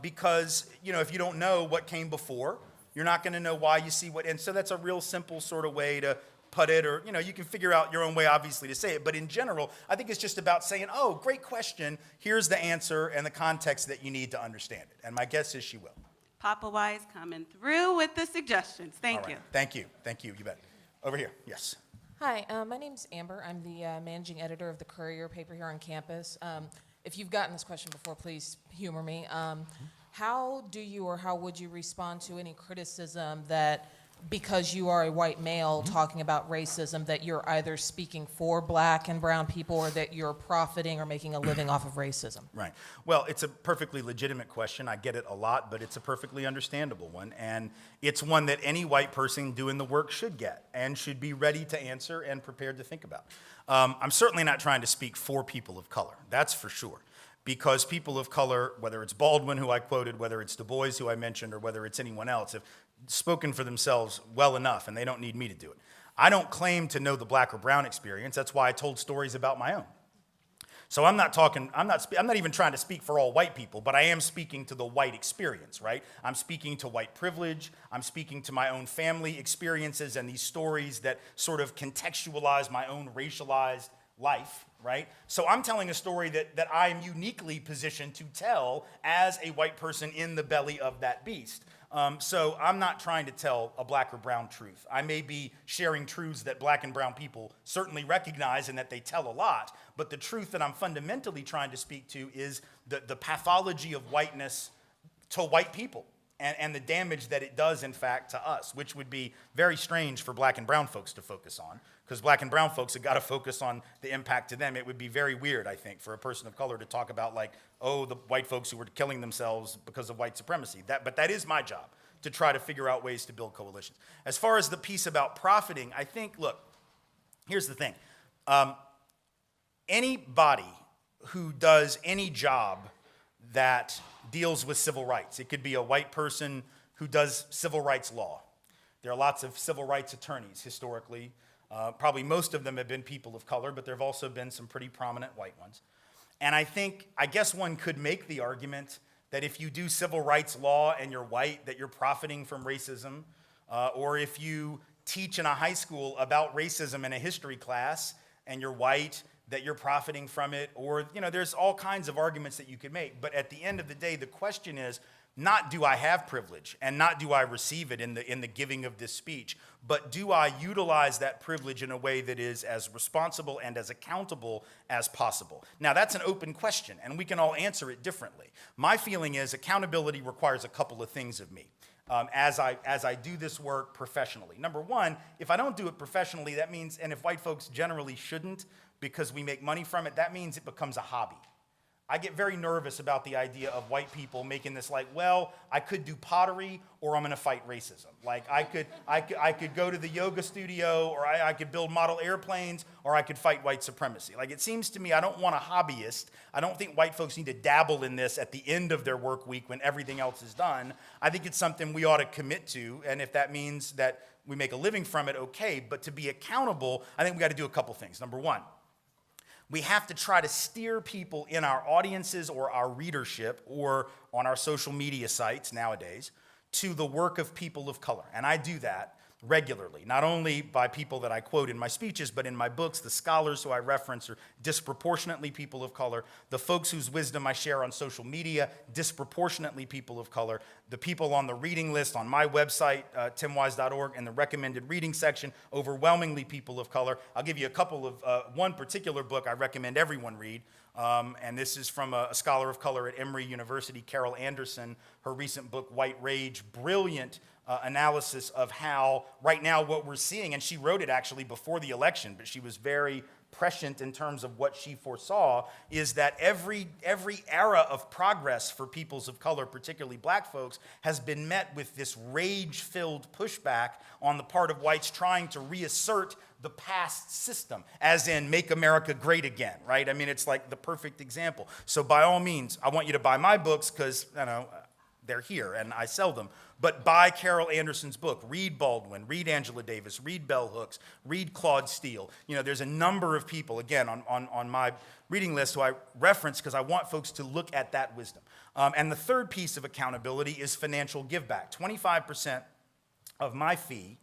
Because, if you don't know what came before, you're not going to know why you see what. And so that's a real simple sort of way to put it, or, you can figure out your own way, obviously, to say it. But in general, I think it's just about saying, oh, great question. Here's the answer and the context that you need to understand it. And my guess is she will. Papa Wise coming through with the suggestions. Thank you. Thank you. Thank you. You bet. Over here. Yes. Hi, my name's Amber. I'm the managing editor of the Courier paper here on campus. If you've gotten this question before, please humor me. How do you or how would you respond to any criticism that because you are a white male talking about racism, that you're either speaking for black and brown people or that you're profiting or making a living off of racism? Right. Well, it's a perfectly legitimate question. I get it a lot, but it's a perfectly understandable one. And it's one that any white person doing the work should get and should be ready to answer and prepared to think about. I'm certainly not trying to speak for people of color. That's for sure. Because people of color, whether it's Baldwin, who I quoted, whether it's Du Bois, who I mentioned, or whether it's anyone else, have spoken for themselves well enough, and they don't need me to do it. I don't claim to know the black or brown experience. That's why I told stories about my own. So I'm not even trying to speak for all white people, but I am speaking to the white experience, right? I'm speaking to white privilege. I'm speaking to my own family experiences and these stories that sort of contextualize my own racialized life, right? So I'm telling a story that I am uniquely positioned to tell as a white person in the belly of that beast. So I'm not trying to tell a black or brown truth. I may be sharing truths that black and brown people certainly recognize and that they tell a lot, but the truth that I'm fundamentally trying to speak to is the pathology of whiteness to white people and the damage that it does, in fact, to us, which would be very strange for black and brown folks to focus on, because black and brown folks have got to focus on the impact to them. It would be very weird, I think, for a person of color to talk about, like, oh, the white folks who were killing themselves because of white supremacy. But that is my job, to try to figure out ways to build coalitions. As far as the piece about profiting, I think, look, here's the thing. Anybody who does any job that deals with civil rights, it could be a white person who does civil rights law. There are lots of civil rights attorneys historically. Probably most of them have been people of color, but there have also been some pretty prominent white ones. And I guess one could make the argument that if you do civil rights law and you're white, that you're profiting from racism, or if you teach in a high school about racism in a history class and you're white, that you're profiting from it, or, there's all kinds of arguments that you could make. But at the end of the day, the question is not do I have privilege and not do I receive it in the giving of this speech, but do I utilize that privilege in a way that is as responsible and as accountable as possible? Now, that's an open question, and we can all answer it differently. My feeling is accountability requires a couple of things of me. As I do this work professionally. Number one, if I don't do it professionally, that means, and if white folks generally shouldn't because we make money from it, that means it becomes a hobby. I get very nervous about the idea of white people making this like, well, I could do pottery or I'm going to fight racism. Like I could go to the yoga studio, or I could build model airplanes, or I could fight white supremacy. Like, it seems to me I don't want a hobbyist. I don't think white folks need to dabble in this at the end of their work week when everything else is done. I think it's something we ought to commit to, and if that means that we make a living from it, okay. But to be accountable, I think we got to do a couple things. Number one, we have to try to steer people in our audiences or our readership or on our social media sites nowadays to the work of people of color. And I do that regularly, not only by people that I quote in my speeches, but in my books. The scholars who I reference are disproportionately people of color. The folks whose wisdom I share on social media, disproportionately people of color. The people on the reading list on my website, timwise.org, in the recommended reading section, overwhelmingly people of color. I'll give you a couple of, one particular book I recommend everyone read, and this is from a scholar of color at Emory University, Carol Anderson. Her recent book, White Rage, brilliant analysis of how right now what we're seeing, and she wrote it actually before the election, but she was very prescient in terms of what she foresaw, is that every era of progress for peoples of color, particularly black folks, has been met with this rage-filled pushback on the part of whites trying to reassert the past system, as in make America great again, right? I mean, it's like the perfect example. So by all means, I want you to buy my books because, you know, they're here and I sell them. But buy Carol Anderson's book, read Baldwin, read Angela Davis, read Bell Hooks, read Claude Steele. You know, there's a number of people, again, on my reading list who I reference because I want folks to look at that wisdom. And the third piece of accountability is financial give back. 25% of my fee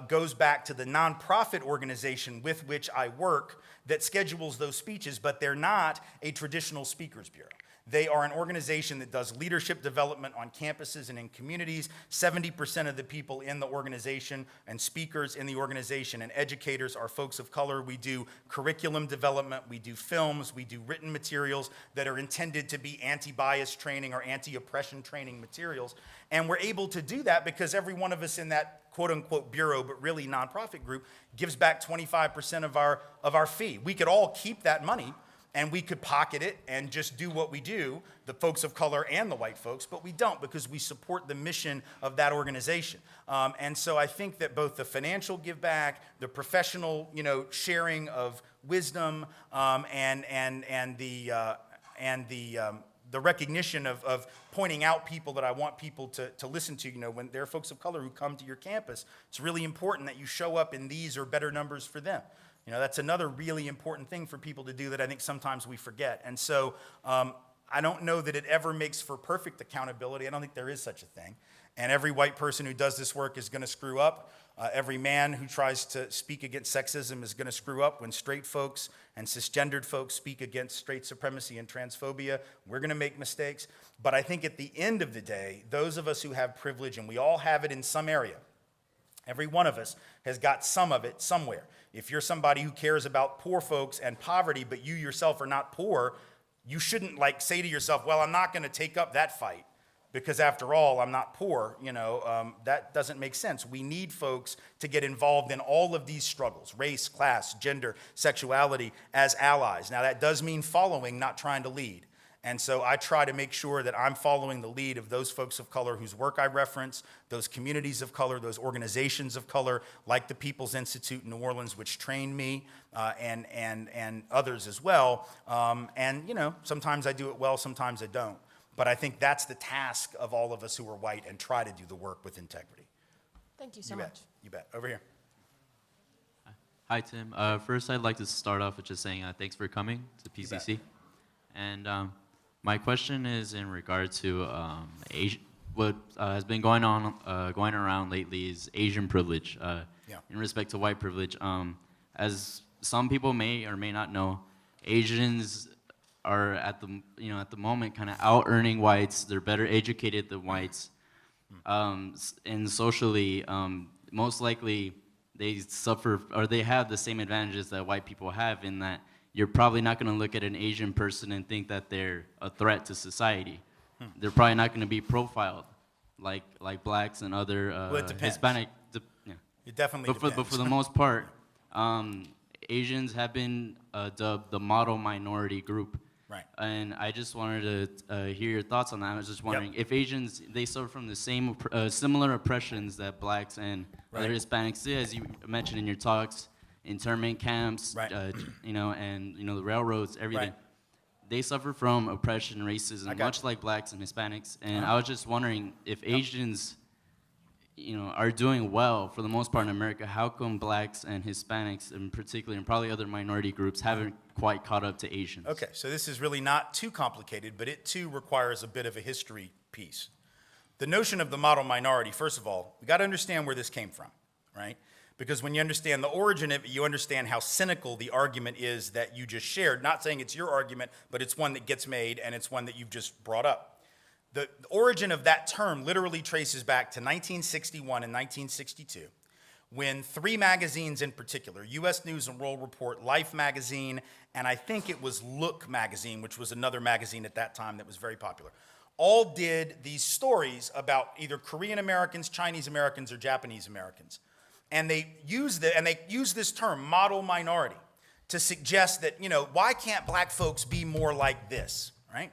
goes back to the nonprofit organization with which I work that schedules those speeches, but they're not a traditional speakers bureau. They are an organization that does leadership development on campuses and in communities. 70% of the people in the organization and speakers in the organization and educators are folks of color. We do curriculum development, we do films, we do written materials that are intended to be anti-bias training or anti-oppression training materials. And we're able to do that because every one of us in that quote-unquote bureau, but really nonprofit group, gives back 25% of our fee. We could all keep that money, and we could pocket it and just do what we do, the folks of color and the white folks, but we don't because we support the mission of that organization. And so I think that both the financial give back, the professional, sharing of wisdom, and the recognition of pointing out people that I want people to listen to, when there are folks of color who come to your campus, it's really important that you show up in these or better numbers for them. That's another really important thing for people to do that I think sometimes we forget. And so I don't know that it ever makes for perfect accountability. I don't think there is such a thing. And every white person who does this work is going to screw up. Every man who tries to speak against sexism is going to screw up. When straight folks and cisgendered folks speak against straight supremacy and transphobia, we're going to make mistakes. But I think at the end of the day, those of us who have privilege, and we all have it in some area, every one of us has got some of it somewhere. If you're somebody who cares about poor folks and poverty, but you yourself are not poor, you shouldn't say to yourself, well, I'm not going to take up that fight because after all, I'm not poor. That doesn't make sense. We need folks to get involved in all of these struggles, race, class, gender, sexuality, as allies. Now, that does mean following, not trying to lead. And so I try to make sure that I'm following the lead of those folks of color whose work I reference, those communities of color, those organizations of color, like the People's Institute in New Orleans, which trained me, and others as well. Sometimes I do it well, sometimes I don't. But I think that's the task of all of us who are white and try to do the work with integrity. Thank you so much. You bet. Over here. Hi, Tim. First, I'd like to start off with just saying thanks for coming to PCC. And my question is in regard to what has been going around lately is Asian privilege in respect to white privilege. As some people may or may not know, Asians are at the moment kind of out earning whites. They're better educated than whites, and socially, most likely they suffer or they have the same advantages that white people have in that. You're probably not going to look at an Asian person and think that they're a threat to society. They're probably not going to be profiled like blacks and other Hispanic. It definitely depends. But for the most part, Asians have been dubbed the model minority group. Right. And I just wanted to hear your thoughts on that. I was just wondering if Asians, they suffer from the same similar oppressions that blacks and other Hispanics did, as you mentioned in your talks, internment camps, you know, and you know the railroads, everything. Right. They suffer from oppression, racism, much like blacks and Hispanics. And I was just wondering if Asians, you know, are doing well for the most part in America. How come blacks and Hispanics, in particular, and probably other minority groups, haven't quite caught up to Asians? Okay, so this is really not too complicated, but it too requires a bit of a history piece. The notion of the model minority, first of all, we got to understand where this came from, right? Because when you understand the origin of it, you understand how cynical the argument is that you just shared. Not saying it's your argument, but it's one that gets made, and it's one that you've just brought up. The origin of that term literally traces back to 1961 and 1962, when three magazines in particular, U.S. News and World Report, Life magazine, and I think it was Look magazine, which was another magazine at that time that was very popular, all did these stories about either Korean Americans, Chinese Americans, or Japanese Americans. And they use this term, model minority, to suggest that, you know, why can't black folks be more like this, right?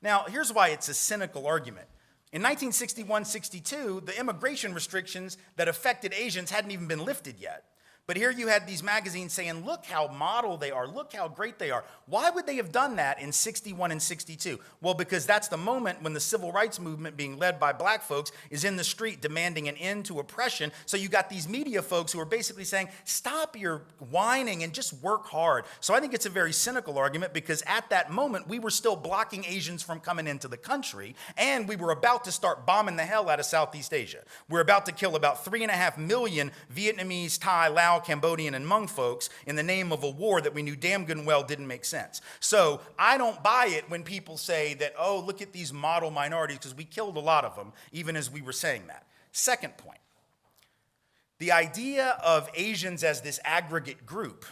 Now, here's why it's a cynical argument. In 1961-62, the immigration restrictions that affected Asians hadn't even been lifted yet. But here you had these magazines saying, look how model they are, look how great they are. Why would they have done that in 61 and 62? Well, because that's the moment when the civil rights movement, being led by black folks, is in the street demanding an end to oppression. So you got these media folks who are basically saying, stop your whining and just work hard. So I think it's a very cynical argument, because at that moment, we were still blocking Asians from coming into the country, and we were about to start bombing the hell out of Southeast Asia. We're about to kill about 3.5 million Vietnamese, Thai, Lao, Cambodian, and Hmong folks in the name of a war that we knew damn good and well didn't make sense. So I don't buy it when people say that, oh, look at these model minorities, because we killed a lot of them, even as we were saying that. Second point, the idea of Asians as this aggregate group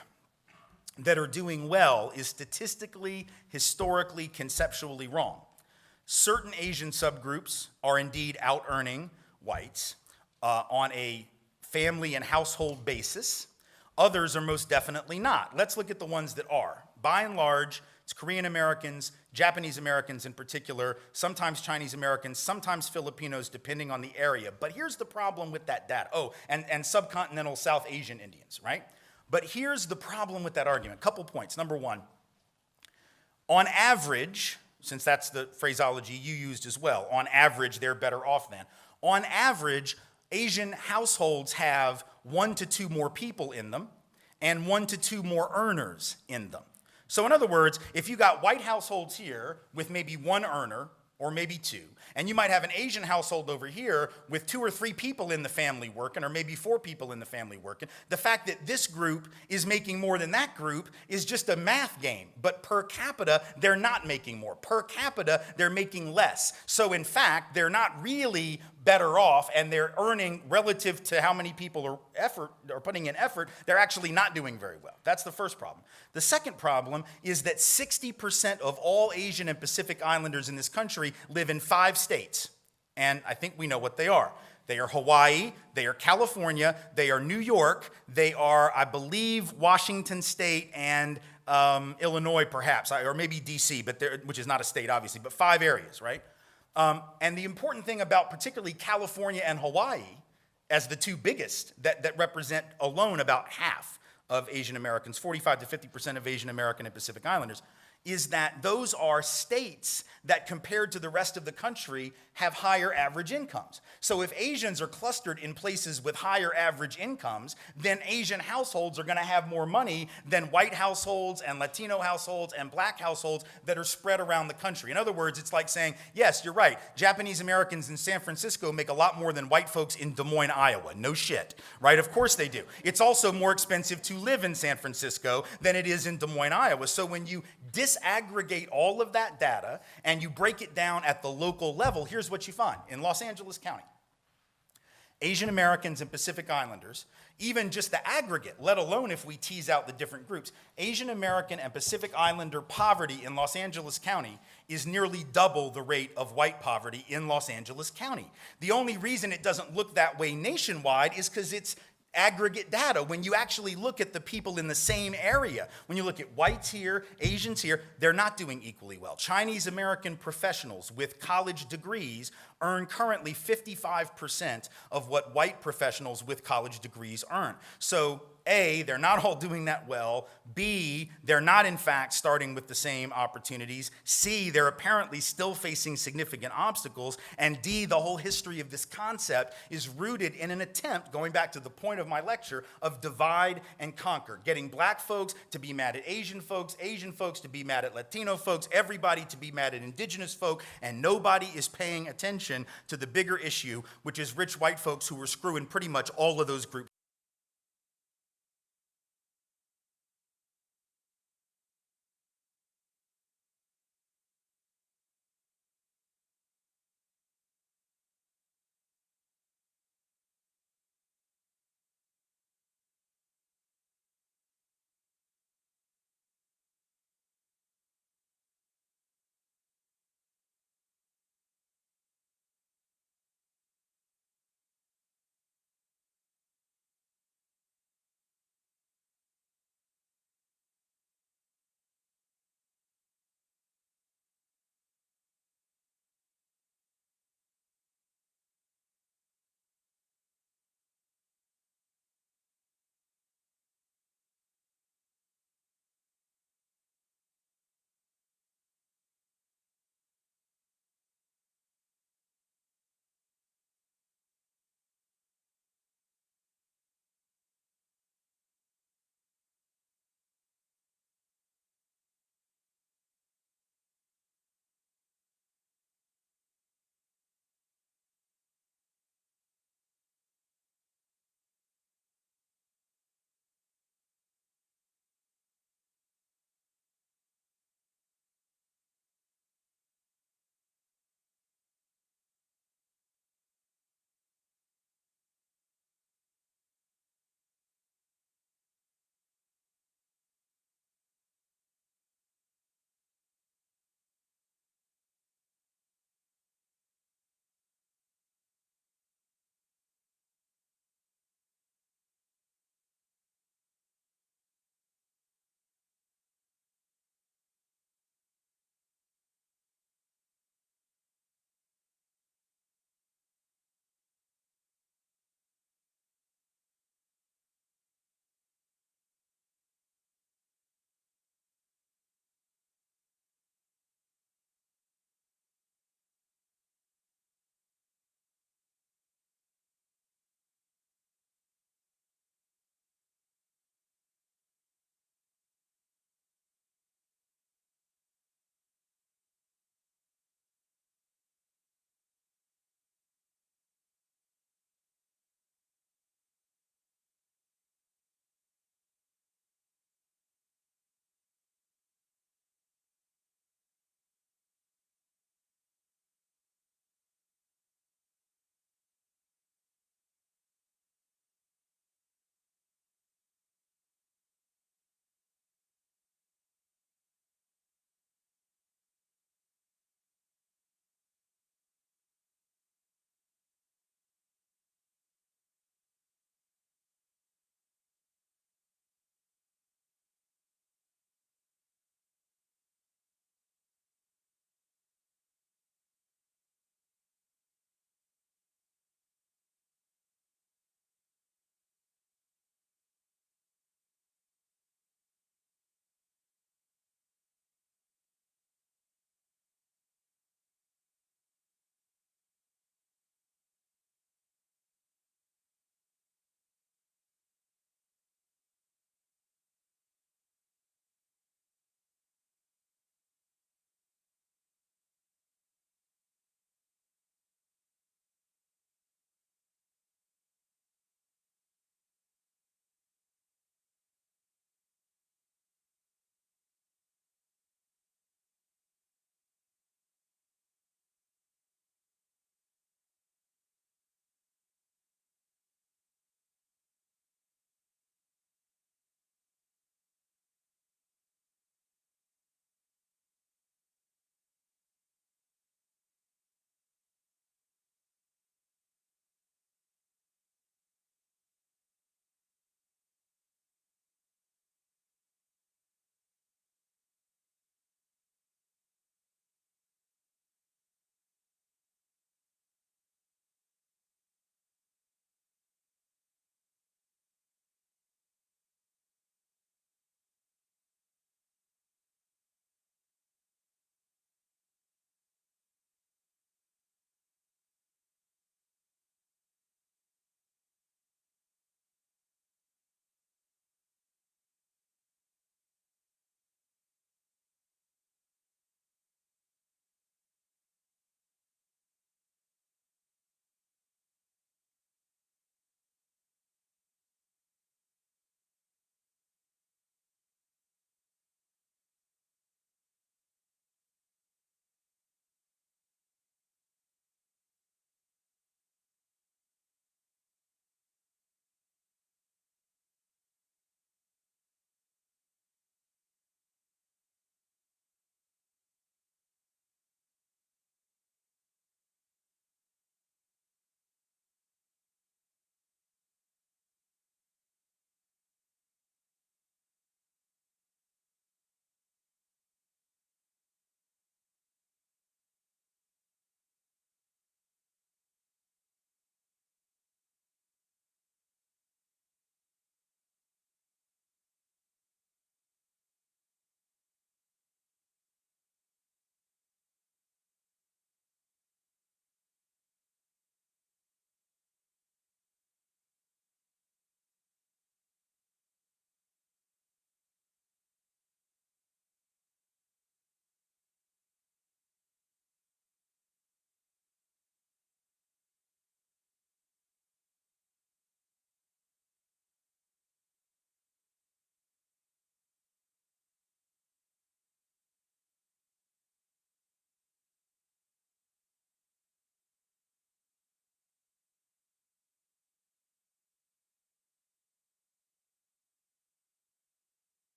that are doing well is statistically, historically, conceptually wrong. Certain Asian subgroups are indeed out-earning whites on a family and household basis. Others are most definitely not. Let's look at the ones that are. By and large, it's Korean Americans, Japanese Americans in particular, sometimes Chinese Americans, sometimes Filipinos, depending on the area. But here's the problem with that data. Oh, and subcontinental South Asian Indians, right? But here's the problem with that argument. Couple points. Number one, on average, since that's the phraseology you used as well, on average, they're better off than. On average, Asian households have 1 to 2 more people in them and 1 to 2 more earners in them. So in other words, if you got white households here with maybe 1 earner or maybe 2, and you might have an Asian household over here with 2 or 3 people in the family working, or maybe 4 people in the family working, the fact that this group is making more than that group is just a math game. But per capita, they're not making more. Per capita, they're making less. So in fact, they're not really better off, and they're earning relative to how many people are putting in effort, they're actually not doing very well. That's the first problem. The second problem is that 60% of all Asian and Pacific Islanders in this country live in 5 states, and I think we know what they are. They are Hawaii, they are California, they are New York, they are, I believe, Washington State and Illinois perhaps, or maybe DC, which is not a state obviously, but 5 areas, right? And the important thing about particularly California and Hawaii as the 2 biggest that represent alone about half of Asian Americans, 45 to 50% of Asian American and Pacific Islanders, is that those are states that compared to the rest of the country have higher average incomes. So if Asians are clustered in places with higher average incomes, then Asian households are going to have more money than white households and Latino households and black households that are spread around the country. In other words, it's like saying, yes, you're right, Japanese Americans in San Francisco make a lot more than white folks in Des Moines, Iowa. No shit, right? Of course they do. It's also more expensive to live in San Francisco than it is in Des Moines, Iowa. So when you disaggregate all of that data and you break it down at the local level, here's what you find. In Los Angeles County, Asian Americans and Pacific Islanders, even just the aggregate, let alone if we tease out the different groups, Asian American and Pacific Islander poverty in Los Angeles County is nearly double the rate of white poverty in Los Angeles County. The only reason it doesn't look that way nationwide is because it's aggregate data when you actually look at the people in the same area. When you look at whites here, Asians here, they're not doing equally well. Chinese American professionals with college degrees earn currently 55% of what white professionals with college degrees earn. So A, they're not all doing that well. B, they're not in fact starting with the same opportunities. C, they're apparently still facing significant obstacles. And D, the whole history of this concept is rooted in an attempt, going back to the point of my lecture, of divide and conquer. Getting black folks to be mad at Asian folks to be mad at Latino folks, everybody to be mad at indigenous folk, and nobody is paying attention to the bigger issue, which is rich white folks who were screwing pretty much all of those groups